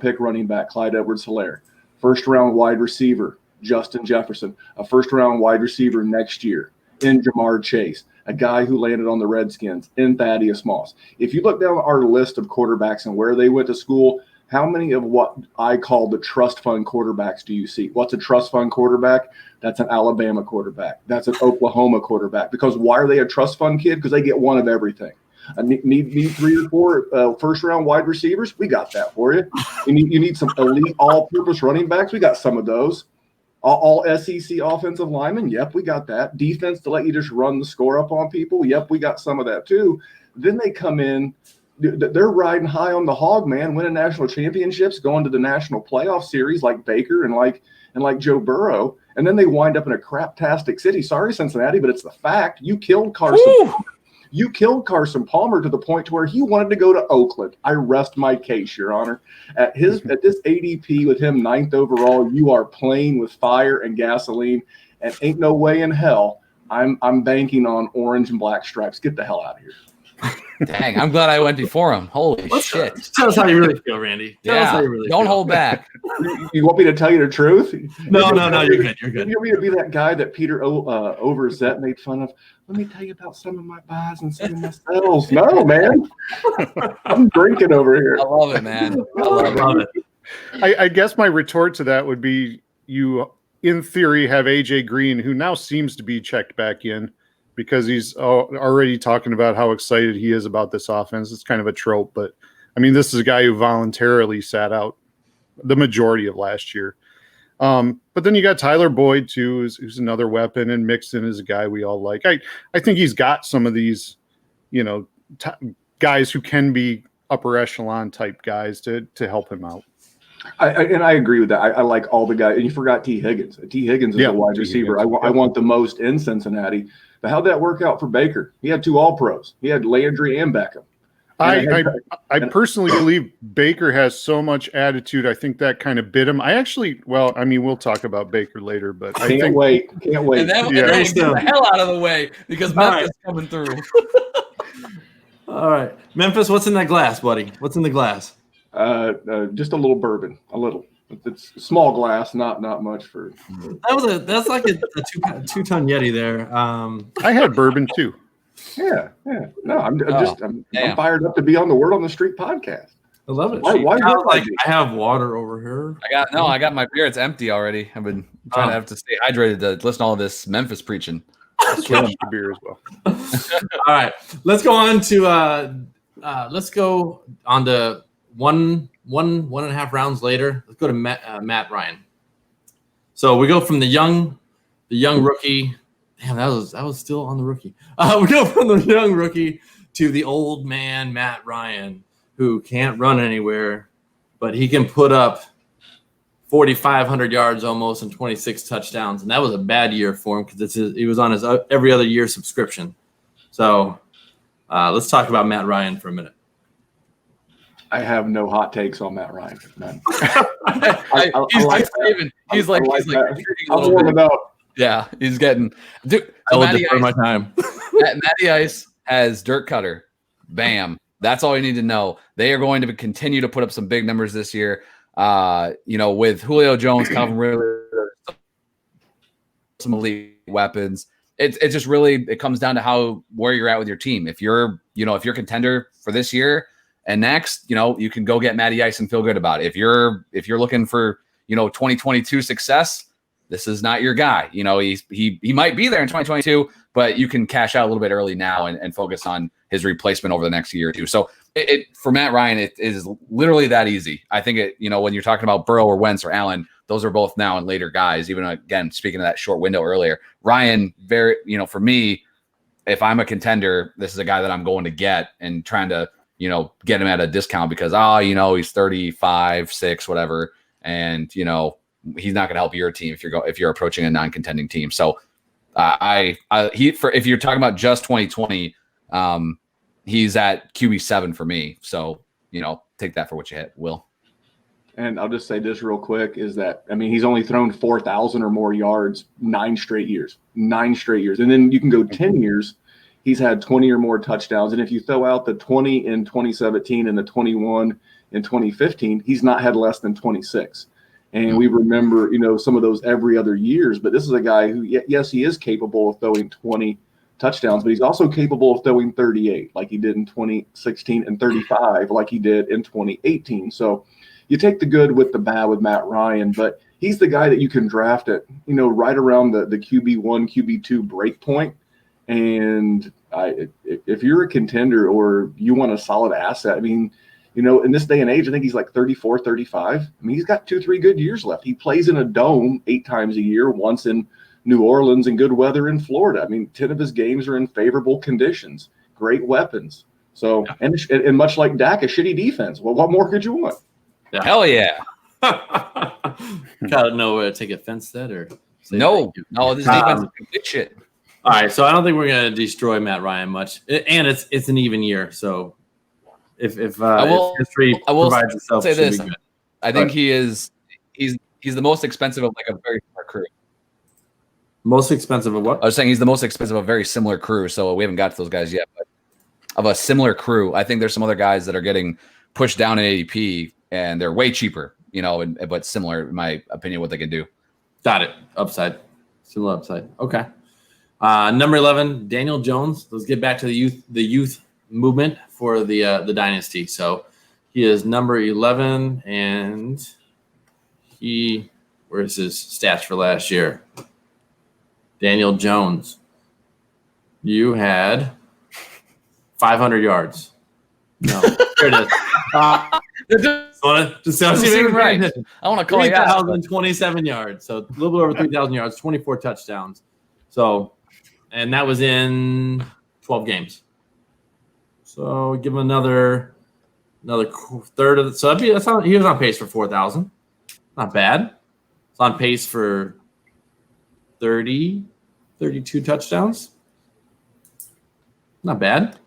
pick running back Clyde Edwards-Helaire, first round wide receiver Justin Jefferson, a first round wide receiver next year in Jamar Chase, a guy who landed on the Redskins in Thaddeus Moss. If you look down our list of quarterbacks and where they went to school, how many of what I call the trust fund quarterbacks do you see? What's a trust fund quarterback? That's an Alabama quarterback. That's an Oklahoma quarterback. Because why are they a trust fund kid? Because they get one of everything. Need 3 or 4 first-round wide receivers? We got that for you. You need some elite all-purpose running backs? We got some of those. All SEC offensive linemen? Yep, we got that. Defense to let you just run the score up on people? Yep, we got some of that too. Then they come in. They're riding high on the hog, man, winning national championships, going to the national playoff series like Baker and like Joe Burrow. And then they wind up in a craptastic city. Sorry, Cincinnati, but it's the fact. You killed Carson. Woo! You killed Carson Palmer to the point to where he wanted to go to Oakland. I rest my case, Your Honor. At this ADP with him 9th overall, you are playing with fire and gasoline, and ain't no way in hell I'm banking on orange and black stripes. Get the hell out of here. Dang, I'm glad I went before him. Holy shit. Tell us how you really feel, Randy. Tell us how you really don't feel. hold back. You want me to tell you the truth? No, you're good. You're good. You want me to be that guy that Peter Overzet made fun of? Let me tell you about some of my buys and some of my sells. No, man. I'm drinking over here. I love it, man. I love it. I guess my retort to that would be, you, in theory, have AJ Green, who now seems to be checked back in because he's already talking about how excited he is about this offense. It's kind of a trope, but I mean, this is a guy who voluntarily sat out the majority of last year. But then you got Tyler Boyd too, who's another weapon, and Mixon is a guy we all like. I think he's got some of these, guys who can be upper echelon type guys to help him out. I agree with that. I like all the guys. And you forgot T. Higgins. T. Higgins is a wide receiver. I want the most in Cincinnati. But how'd that work out for Baker? He had 2 All-Pros. He had Landry and Beckham. I personally believe Baker has so much attitude. I think that kind of bit him. We'll talk about Baker later, but can't wait. And then we'll get the hell out of the way because Memphis coming through. All right, Memphis, what's in that glass, buddy? What's in the glass? Just a little bourbon, a little. It's small glass, not much for. That's like a 2-ton Yeti there. I had bourbon too. Yeah. No, I'm fired up to be on the Word on the Street podcast. I love it. Why I have water over here. I got my beer. It's empty already. I've been trying to have to stay hydrated to listen to all this Memphis preaching. Switch to beer as well. All right, let's go on to one and a half rounds later. Let's go to Matt Ryan. So we go from the young rookie. Damn, that was still on the rookie. We go from the young rookie to the old man, Matt Ryan, who can't run anywhere, but he can put up 4,500 yards almost and 26 touchdowns. And that was a bad year for him because he was on his every other year subscription. So let's talk about Matt Ryan for a minute. I have no hot takes on Matt Ryan. None. He's like I'm warming up. Yeah, he's getting. Dude, I will defer my time. Matty Ice has Dirk Cutter. Bam. That's all you need to know. They are going to continue to put up some big numbers this year. With Julio Jones, Calvin Ridley, some elite weapons. It just really it comes down to where you're at with your team. If you're contender for this year and next, you can go get Matty Ice and feel good about it. If you're looking for 2022 success, this is not your guy. You know, he might be there in 2022, but you can cash out a little bit early now and focus on his replacement over the next year or two. So for Matt Ryan, it is literally that easy. I think when you're talking about Burrow or Wentz or Allen, those are both now and later guys. Even again, speaking of that short window earlier, Ryan, for me, if I'm a contender, this is a guy that I'm going to get and trying to, get him at a discount because, he's 35, 6, whatever. And, he's not going to help your team if you're approaching a non-contending team. So if you're talking about just 2020, he's at QB7 for me. So, take that for what you will. And I'll just say this real quick is that, he's only thrown 4,000 or more yards 9 straight years. And then you can go 10 years. He's had 20 or more touchdowns. And if you throw out the 20 in 2017 and the 21 in 2015, he's not had less than 26. And we remember, some of those every other years. But this is a guy who, yes, he is capable of throwing 20 touchdowns, but he's also capable of throwing 38 like he did in 2016 and 35 like he did in 2018. So you take the good with the bad with Matt Ryan, but he's the guy that you can draft at, right around the QB1, QB2 break point. And if you're a contender or you want a solid asset, in this day and age, I think he's like 34, 35. He's got 2-3 good years left. He plays in a dome 8 times a year, once in New Orleans and good weather in Florida. 10 of his games are in favorable conditions, great weapons. So, and much like Dak, a shitty defense. Well, what more could you want? Yeah. Hell yeah. Gotta know where to take offense that or no, this defense is good shit. All right, so I don't think we're gonna destroy Matt Ryan much, and it's an even year. So if history provides itself, say this, I think he's the most expensive of like a very similar crew. Most expensive of what? I was saying he's the most expensive of a very similar crew. So we haven't got to those guys yet, but of a similar crew, I think there's some other guys that are getting pushed down in ADP and they're way cheaper, but similar in my opinion what they can do. Got it. Similar upside. Okay. Number 11, Daniel Jones. Let's get back to the youth movement for the dynasty. So he is number 11, and where's his stats for last year? Daniel Jones. You had 500 yards. No, there it is. Just right. I want to call you out. 3,027 yards. So a little bit over 3,000 yards, 24 touchdowns. So. And that was in 12 games. So give him another third of it. So he was on pace for 4,000. Not bad. It's on pace for 32 touchdowns. Not bad.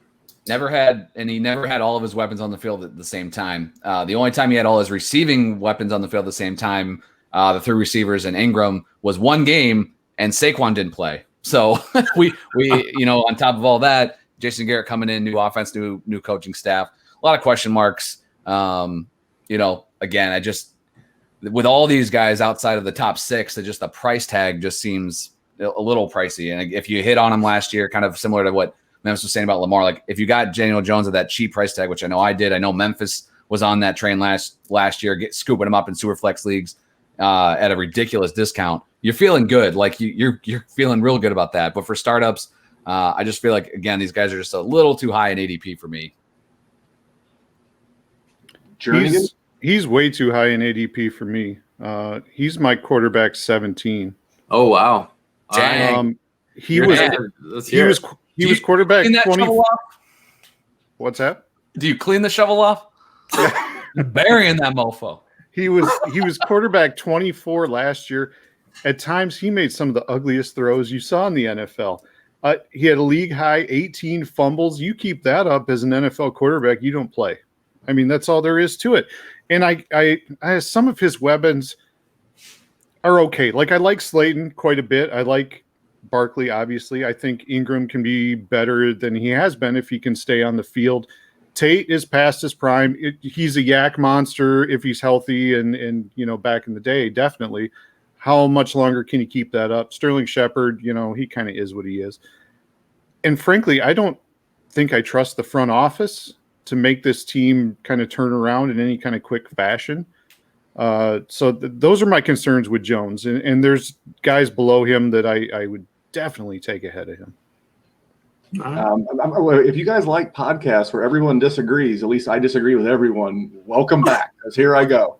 He never had all of his weapons on the field at the same time. The only time he had all his receiving weapons on the field at the same time, the 3 receivers and Ingram, was one game, and Saquon didn't play. So we on top of all that, Jason Garrett coming in, new offense, new coaching staff, a lot of question marks. Again, with all these guys outside of the top 6, the price tag just seems a little pricey. And if you hit on them last year, kind of similar to what Memphis was saying about Lamar, like if you got Daniel Jones at that cheap price tag, which I know I did, I know Memphis was on that train last year, scooping him up in Superflex leagues at a ridiculous discount. You're feeling good. Like you're feeling real good about that. But for startups, I just feel like, again, these guys are just a little too high in ADP for me. He's way too high in ADP for me. He's my quarterback 17. Oh, wow. Dang. He was quarterback 20. What's that? Do you clean the shovel off? Burying that mofo. He was quarterback 24 last year. At times, he made some of the ugliest throws you saw in the NFL. He had a league high 18 fumbles. You keep that up as an NFL quarterback, you don't play. That's all there is to it. And I some of his weapons are okay. Like I like Slayton quite a bit. I like Barkley, obviously. I think Ingram can be better than he has been if he can stay on the field. Tate is past his prime. He's a yak monster if he's healthy and back in the day, definitely. How much longer can you keep that up? Sterling Shepard, he kind of is what he is. And frankly, I don't think I trust the front office to make this team kind of turn around in any kind of quick fashion. Those are my concerns with Jones, and there's guys below him that I would definitely take ahead of him. If you guys like podcasts where everyone disagrees, at least I disagree with everyone, welcome back, because here I go.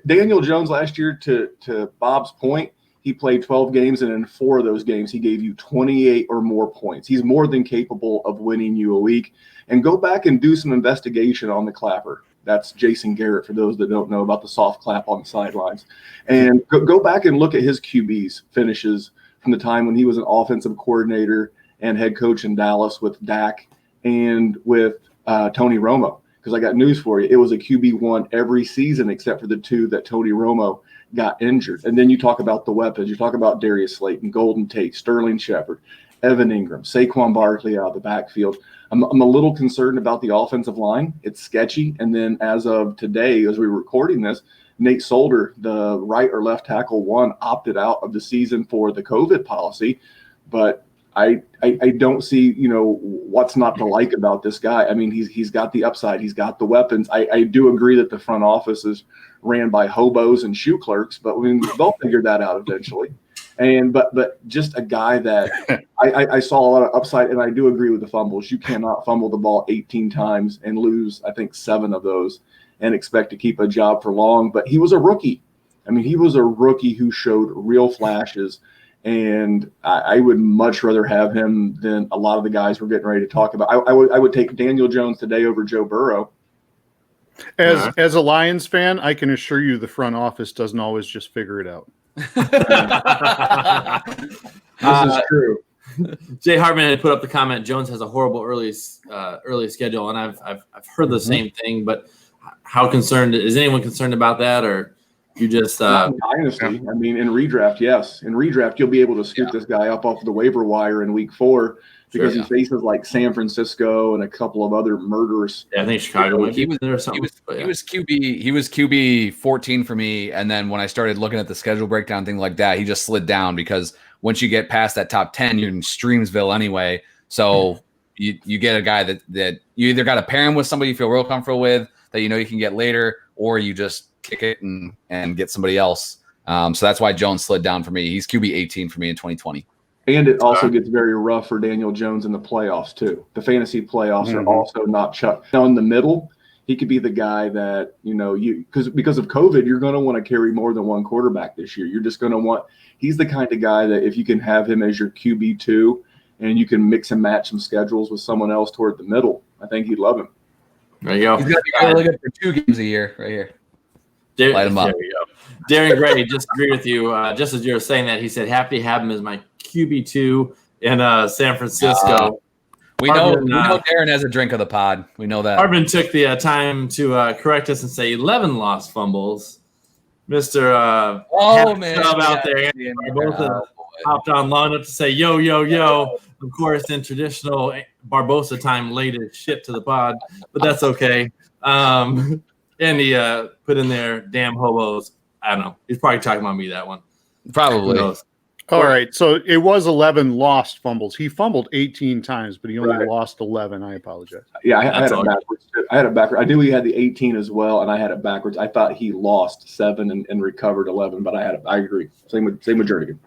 Daniel Jones last year, to Bob's point, he played 12 games, and in 4 of those games, he gave you 28 or more points. He's more than capable of winning you a week. And go back and do some investigation on the clapper. That's Jason Garrett, for those that don't know about the soft clap on the sidelines. And go back and look at his QB's finishes from the time when he was an offensive coordinator and head coach in Dallas with Dak and with Tony Romo. Because I got news for you. It was a QB1 every season except for the 2 that Tony Romo got injured. And then you talk about the weapons. You talk about Darius Slayton, Golden Tate, Sterling Shepard, Evan Ingram, Saquon Barkley out of the backfield. I'm a little concerned about the offensive line. It's sketchy. And then as of today, as we're recording this, Nate Solder, the right or left tackle one, opted out of the season for the COVID policy. But I don't see, what's not to like about this guy. I mean, he's got the upside. He's got the weapons. I do agree that the front office is ran by hobos and shoe clerks, but they'll figure that out eventually. But just a guy that I saw a lot of upside, and I do agree with the fumbles. You cannot fumble the ball 18 times and lose, I think, 7 of those and expect to keep a job for long. But he was a rookie. I mean, he was a rookie who showed real flashes. And I would much rather have him than a lot of the guys we're getting ready to talk about. I would take Daniel Jones today over Joe Burrow. As a Lions fan, I can assure you the front office doesn't always just figure it out. This is true. Jay Hartman had put up the comment, Jones has a horrible early schedule, and I've heard the same thing. But how concerned is anyone concerned about that, or you just dynasty? I mean, in redraft, yes. In redraft, you'll be able to scoop this guy up off the waiver wire in week 4 because he faces like San Francisco and a couple of other murderers. Yeah, I think Chicago might be there or something. He was QB 14 for me, and then when I started looking at the schedule breakdown, thing like that, he just slid down because once you get past that top 10, you're in Streamsville anyway. So you get a guy that you either got to pair him with somebody you feel real comfortable with that you can get later, or you just kick it and get somebody else. So that's why Jones slid down for me. He's QB 18 for me in 2020. And it also gets very rough for Daniel Jones in the playoffs too. The fantasy playoffs are also not chucked. Now in the middle, he could be the guy that, because of COVID, you're going to want to carry more than one quarterback this year. You're just going to he's the kind of guy that if you can have him as your QB2 and you can mix and match some schedules with someone else toward the middle, I think you'd love him. There you go. He's going to be really good for 2 games a year right here. Light him up. There you go. Darren Gray, just agree with you. Just as you were saying that, he said, happy to have him as my QB2 in San Francisco. We know Darren has a drink of the pod. We know that. Harbin took the time to correct us and say 11 lost fumbles. Mr. Man. Out there. Barbosa hopped on long enough to say, yo, yo, yo. Of course, in traditional Barbosa time, later shit to the pod, but that's okay. And he put in there, damn hobos. I don't know. He's probably talking about me, that one. Probably. All right. So it was 11 lost fumbles. He fumbled 18 times, but he only lost 11. I apologize. Yeah, I had it backwards. I knew he had the 18 as well, and I had it backwards. I thought he lost 7 and recovered 11, but I agree. Same with Jernigan.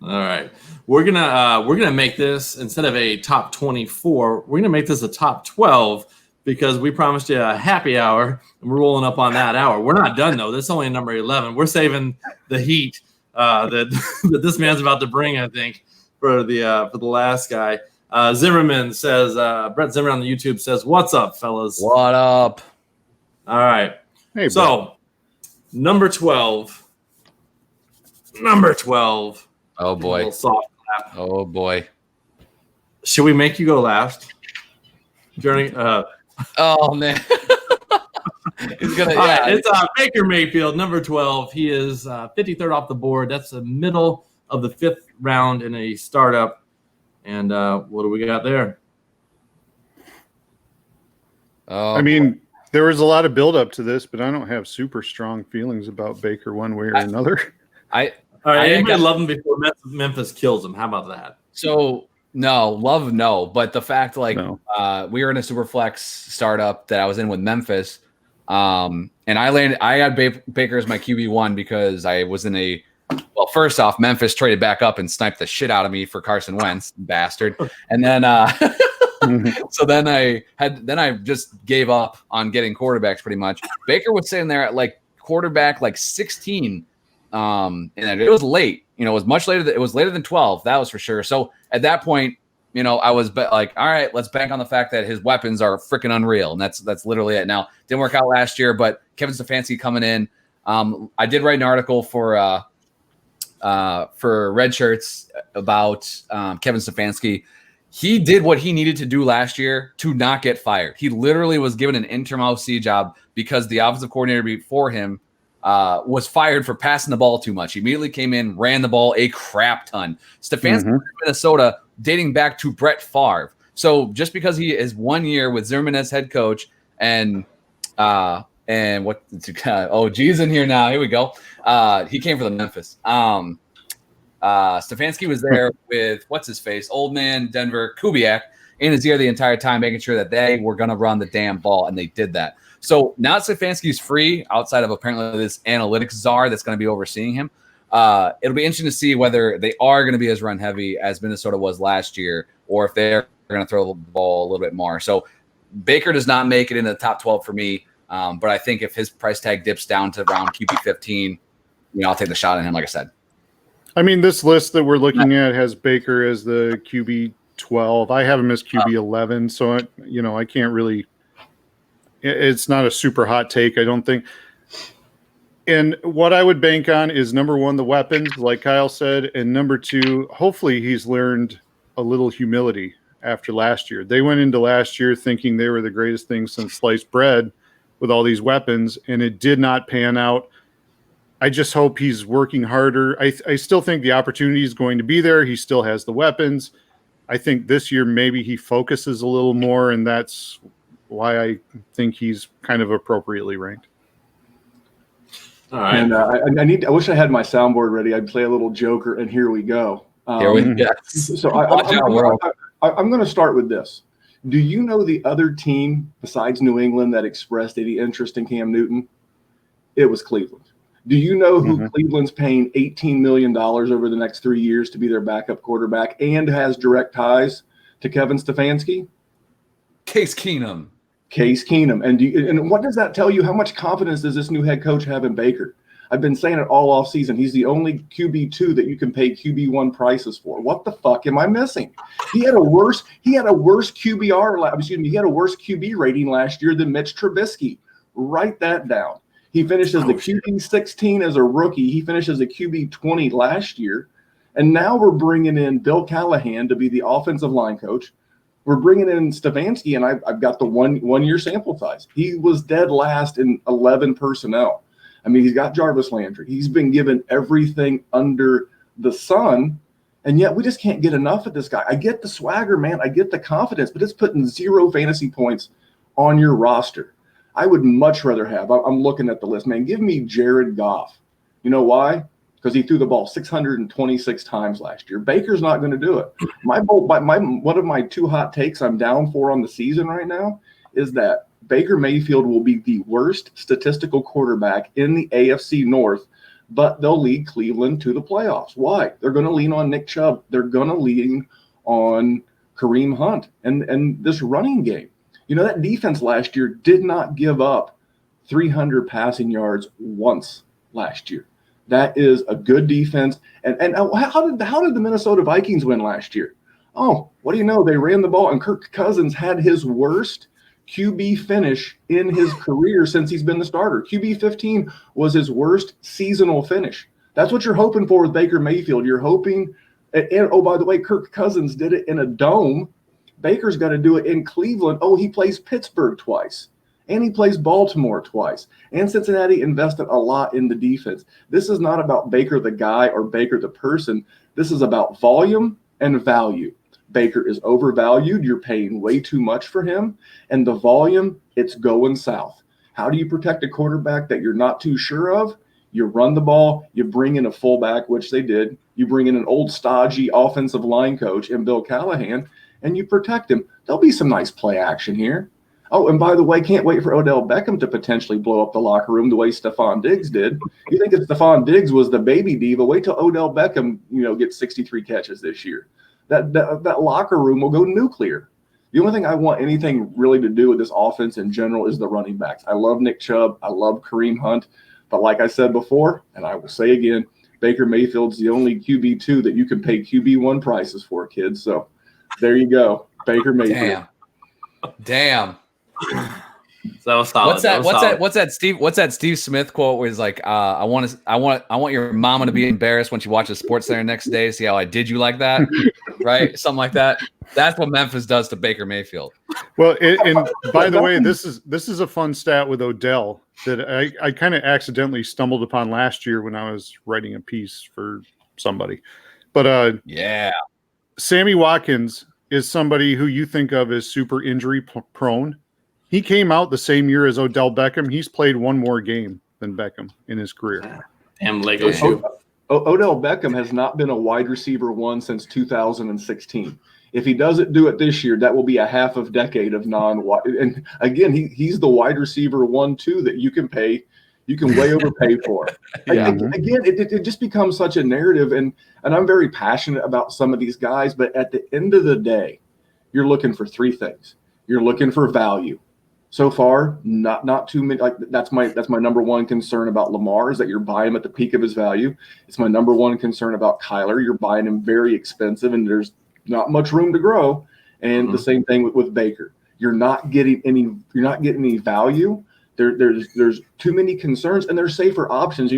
All right. We're gonna make this, instead of a top 24, we're gonna make this a top 12 because we promised you a happy hour and we're rolling up on that hour. We're not done though. This is only number 11. We're saving the heat that this man's about to bring, I think, for the last guy. Zimmerman says, Brett Zimmerman on the YouTube says, "What's up, fellas? What up?" All right. Hey, so number 12. Oh boy. A little soft clap. Oh boy. Should we make you go last? Journey. Oh man. He's gonna. All right, it's Baker Mayfield, number 12. He is 53rd off the board. That's the middle of the 5th round in a startup. And what do we got there? I mean, there was a lot of buildup to this, but I don't have super strong feelings about Baker one way or another. All right, anybody love him before Memphis kills him? How about that? So no, but the fact we were in a super flex startup that I was in with Memphis. And I had Baker as my QB1 because I was first off, Memphis traded back up and sniped the shit out of me for Carson Wentz, bastard. And then so then I just gave up on getting quarterbacks pretty much. Baker was sitting there at like quarterback like 16. And it was late. It was much later. It was later than 12. That was for sure. So at that point, I was like, all right, let's bank on the fact that his weapons are freaking unreal. And that's literally it. Now, didn't work out last year, but Kevin Stefanski coming in. I did write an article for Red Shirts about Kevin Stefanski. He did what he needed to do last year to not get fired. He literally was given an interim OC job because the offensive coordinator before him was fired for passing the ball too much. He immediately came in, ran the ball a crap ton. Stefanski in Minnesota dating back to Brett Favre. So just because he is 1 year with Zimmerman as head coach and what G's in here now. Here we go. He came for the Memphis. Stefanski was there with what's his face, old man Denver Kubiak in his ear the entire time, making sure that they were going to run the damn ball, and they did that. So now Stefanski's free outside of apparently this analytics czar that's going to be overseeing him. It'll be interesting to see whether they are going to be as run heavy as Minnesota was last year, or if they're going to throw the ball a little bit more. So Baker does not make it into the top 12 for me. But I think if his price tag dips down to around QB 15, I'll take the shot on him, like I said. I mean, this list that we're looking at has Baker as the QB 12. I have him as QB 11, so I can't really. It's not a super hot take, I don't think. And what I would bank on is number one, the weapons, like Kyle said, and number two, hopefully he's learned a little humility after last year. They went into last year thinking they were the greatest thing since sliced bread with all these weapons, and it did not pan out. I just hope he's working harder. I still think the opportunity is going to be there. He still has the weapons. I think this year maybe he focuses a little more, and that's why I think he's kind of appropriately ranked. All right. And I wish I had my soundboard ready. I'd play a little Joker, and here we go. Here we go. So I'm going to start with this. Do you know the other team besides New England that expressed any interest in Cam Newton? It was Cleveland. Do you know who Cleveland's paying $18 million over the next 3 years to be their backup quarterback and has direct ties to Kevin Stefanski? Case Keenum. Case Keenum. And what does that tell you? How much confidence does this new head coach have in Baker? I've been saying it all off season. He's the only QB2 that you can pay QB1 prices for. What the fuck am I missing? He had a worse QBR. He had a worse QB rating last year than Mitch Trubisky. Write that down. He finished as the QB16 as a rookie. He finished as a QB20 last year. And now we're bringing in Bill Callahan to be the offensive line coach. We're bringing in Stefanski, and I've got the one year sample size. He was dead last in 11 personnel. I mean, he's got Jarvis Landry. He's been given everything under the sun, and yet we just can't get enough of this guy. I get the swagger, man. I get the confidence, but it's putting 0 fantasy points on your roster. I would much rather have – I'm looking at the list, man. Give me Jared Goff. You know why? Because he threw the ball 626 times last year. Baker's not going to do it. One of my 2 hot takes I'm down for on the season right now is that Baker Mayfield will be the worst statistical quarterback in the AFC North, but they'll lead Cleveland to the playoffs. Why? They're going to lean on Nick Chubb. They're going to lean on Kareem Hunt and this running game. That defense last year did not give up 300 passing yards once last year. That is a good defense. And how did the Minnesota Vikings win last year? Oh, what do you know? They ran the ball, and Kirk Cousins had his worst QB finish in his career since he's been the starter. QB 15 was his worst seasonal finish. That's what you're hoping for with Baker Mayfield. You're hoping, and oh, by the way, Kirk Cousins did it in a dome. Baker's got to do it in Cleveland. Oh, he plays Pittsburgh twice, and he plays Baltimore twice. And Cincinnati invested a lot in the defense. This is not about Baker the guy or Baker the person. This is about volume and value. Baker is overvalued. You're paying way too much for him. And the volume, it's going south. How do you protect a quarterback that you're not too sure of? You run the ball. You bring in a fullback, which they did. You bring in an old stodgy offensive line coach in Bill Callahan, and you protect him. There'll be some nice play action here. Oh, and by the way, can't wait for Odell Beckham to potentially blow up the locker room the way Stephon Diggs did. You think if Stephon Diggs was the baby diva, wait till Odell Beckham, gets 63 catches this year. That locker room will go nuclear. The only thing I want anything really to do with this offense in general is the running backs. I love Nick Chubb. I love Kareem Hunt. But like I said before, and I will say again, Baker Mayfield's the only QB2 that you can pay QB1 prices for, kids. So there you go. Baker Mayfield. Damn. So that was solid. What's that Steve Smith quote where he's like, I want your mama to be embarrassed when she watches Sports Center next day. See how I did you like that? Right? Something like that. That's what Memphis does to Baker Mayfield. Well, and by the way, this is a fun stat with Odell that I kind of accidentally stumbled upon last year when I was writing a piece for somebody. But Sammy Watkins is somebody who you think of as super injury prone. He came out the same year as Odell Beckham. He's played one more game than Beckham in his career. Damn Lego shoe. Odell Beckham has not been a wide receiver 1 since 2016. If he doesn't do it this year, that will be a half of decade of non-wide. And again, he's the wide receiver 1-2 that you can way overpay for. Again, it just becomes such a narrative, and I'm very passionate about some of these guys. But at the end of the day, you're looking for three things. You're looking for value. So far, not too many. Like that's my number one concern about Lamar is that you're buying him at the peak of his value. It's my number one concern about Kyler. You're buying him very expensive, and there's not much room to grow. And the same thing with Baker. You're not getting any value. There's too many concerns, and there's safer options.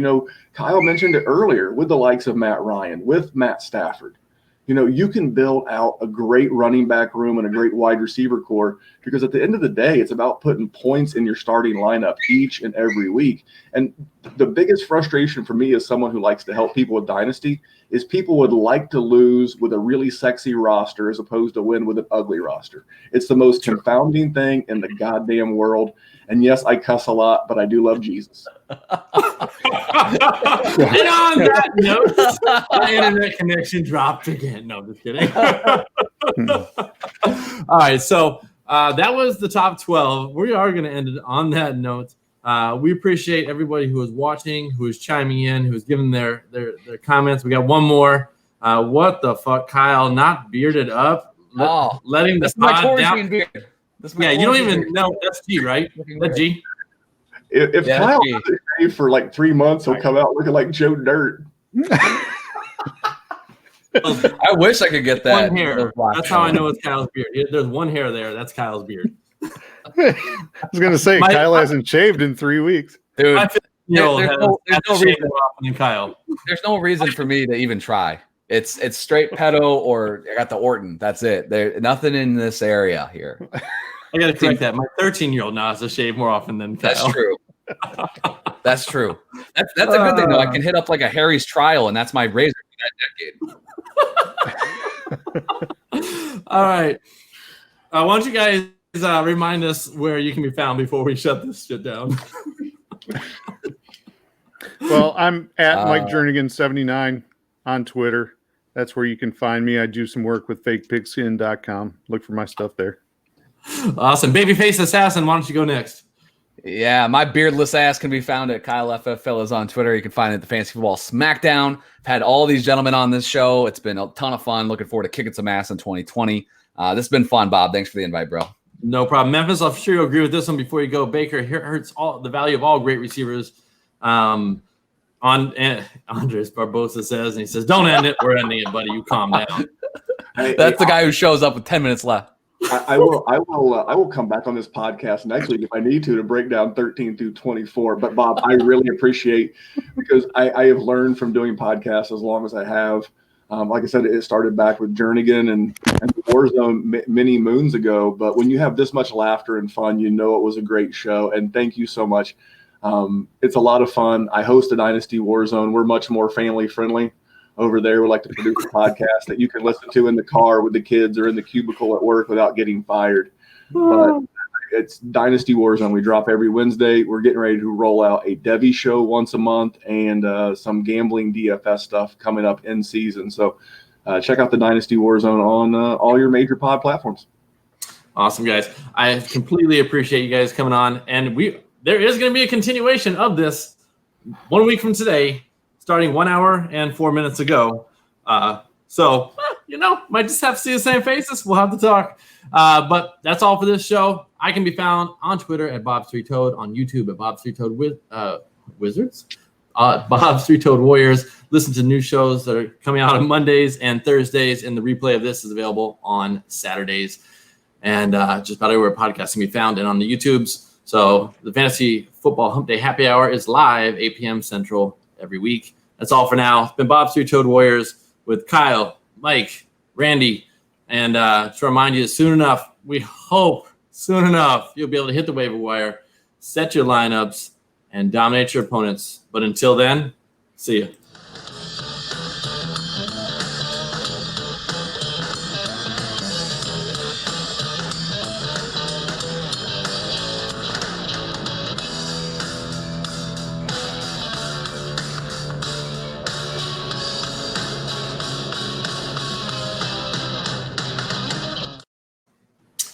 Kyle mentioned it earlier with the likes of Matt Ryan, with Matt Stafford. You can build out a great running back room and a great wide receiver core because at the end of the day, it's about putting points in your starting lineup each and every week. And the biggest frustration for me as someone who likes to help people with Dynasty is people would like to lose with a really sexy roster as opposed to win with an ugly roster. It's the most confounding thing in the goddamn world. And yes, I cuss a lot, but I do love Jesus. And on that note, my internet connection dropped again. No, just kidding. All right, so that was the top 12. We are going to end it on that note. We appreciate everybody who is watching, who is chiming in, who is giving their comments. We got one more. What the fuck, Kyle? Not bearded up, letting the pod down. Beard. You don't even know. That's G, right? That's G. If Kyle doesn't shave for like 3 months, he'll come out looking like Joe Dirt. I wish I could get that. One hair. That's how I know it's Kyle's beard. There's one hair there. That's Kyle's beard. I was going to say, Kyle hasn't shaved in 3 weeks. Dude, there's no reason. Kyle. There's no reason for me to even try. It's straight pedo or I got the Orton. That's it. There's nothing in this area here. I got to correct that. My 13-year-old now has to shave more often than Kyle. That's true. That's true. That's a good thing, though. I can hit up like a Harry's trial, and that's my razor for that decade. All right. Why don't you guys remind us where you can be found before we shut this shit down? Well, I'm at Mike Jernigan 79 on Twitter. That's where you can find me. I do some work with fakepigskin.com. Look for my stuff there. Awesome. Babyface Assassin, why don't you go next? Yeah, my beardless ass can be found at Kyle FF Fellas on Twitter. You can find it at the Fantasy Football Smackdown. I've had all these gentlemen on this show. It's been a ton of fun. Looking forward to kicking some ass in 2020. This has been fun, Bob. Thanks for the invite, bro. No problem. Memphis, I'm sure you'll agree with this one before you go. Baker hurts all the value of all great receivers. Andres Barbosa says, and he says, don't end it. We're ending it, buddy. You calm down. That's the guy who shows up with 10 minutes left. I will come back on this podcast next week if I need to break down 13 through 24. But Bob, I really appreciate because I have learned from doing podcasts as long as I have. Like I said, it started back with Jernigan and Warzone many moons ago. But when you have this much laughter and fun, it was a great show. And thank you so much. It's a lot of fun. I host a Dynasty Warzone. We're much more family friendly. Over there, we like to produce a podcast that you can listen to in the car with the kids or in the cubicle at work without getting fired. But it's Dynasty Warzone. We drop every Wednesday. We're getting ready to roll out a Devy show once a month and some gambling DFS stuff coming up in season. So check out the Dynasty Warzone on all your major pod platforms. Awesome, guys. I completely appreciate you guys coming on. And there is going to be a continuation of this 1 week from today, starting 1 hour and 4 minutes ago. Might just have to see the same faces. We'll have to talk. But that's all for this show. I can be found on Twitter at Bob3Toad, on YouTube at Bob3Toad Wizards, Bob3Toad Warriors. Listen to new shows that are coming out on Mondays and Thursdays, and the replay of this is available on Saturdays. And just about everywhere podcasts can be found, and on the YouTubes. So the Fantasy Football Hump Day Happy Hour is live 8 p.m. Central every week. That's all for now. It's been Bob's 3 Toad Warriors with Kyle, Mike, Randy. And to remind you, soon enough, we hope soon enough, you'll be able to hit the waiver wire, set your lineups, and dominate your opponents. But until then, see you.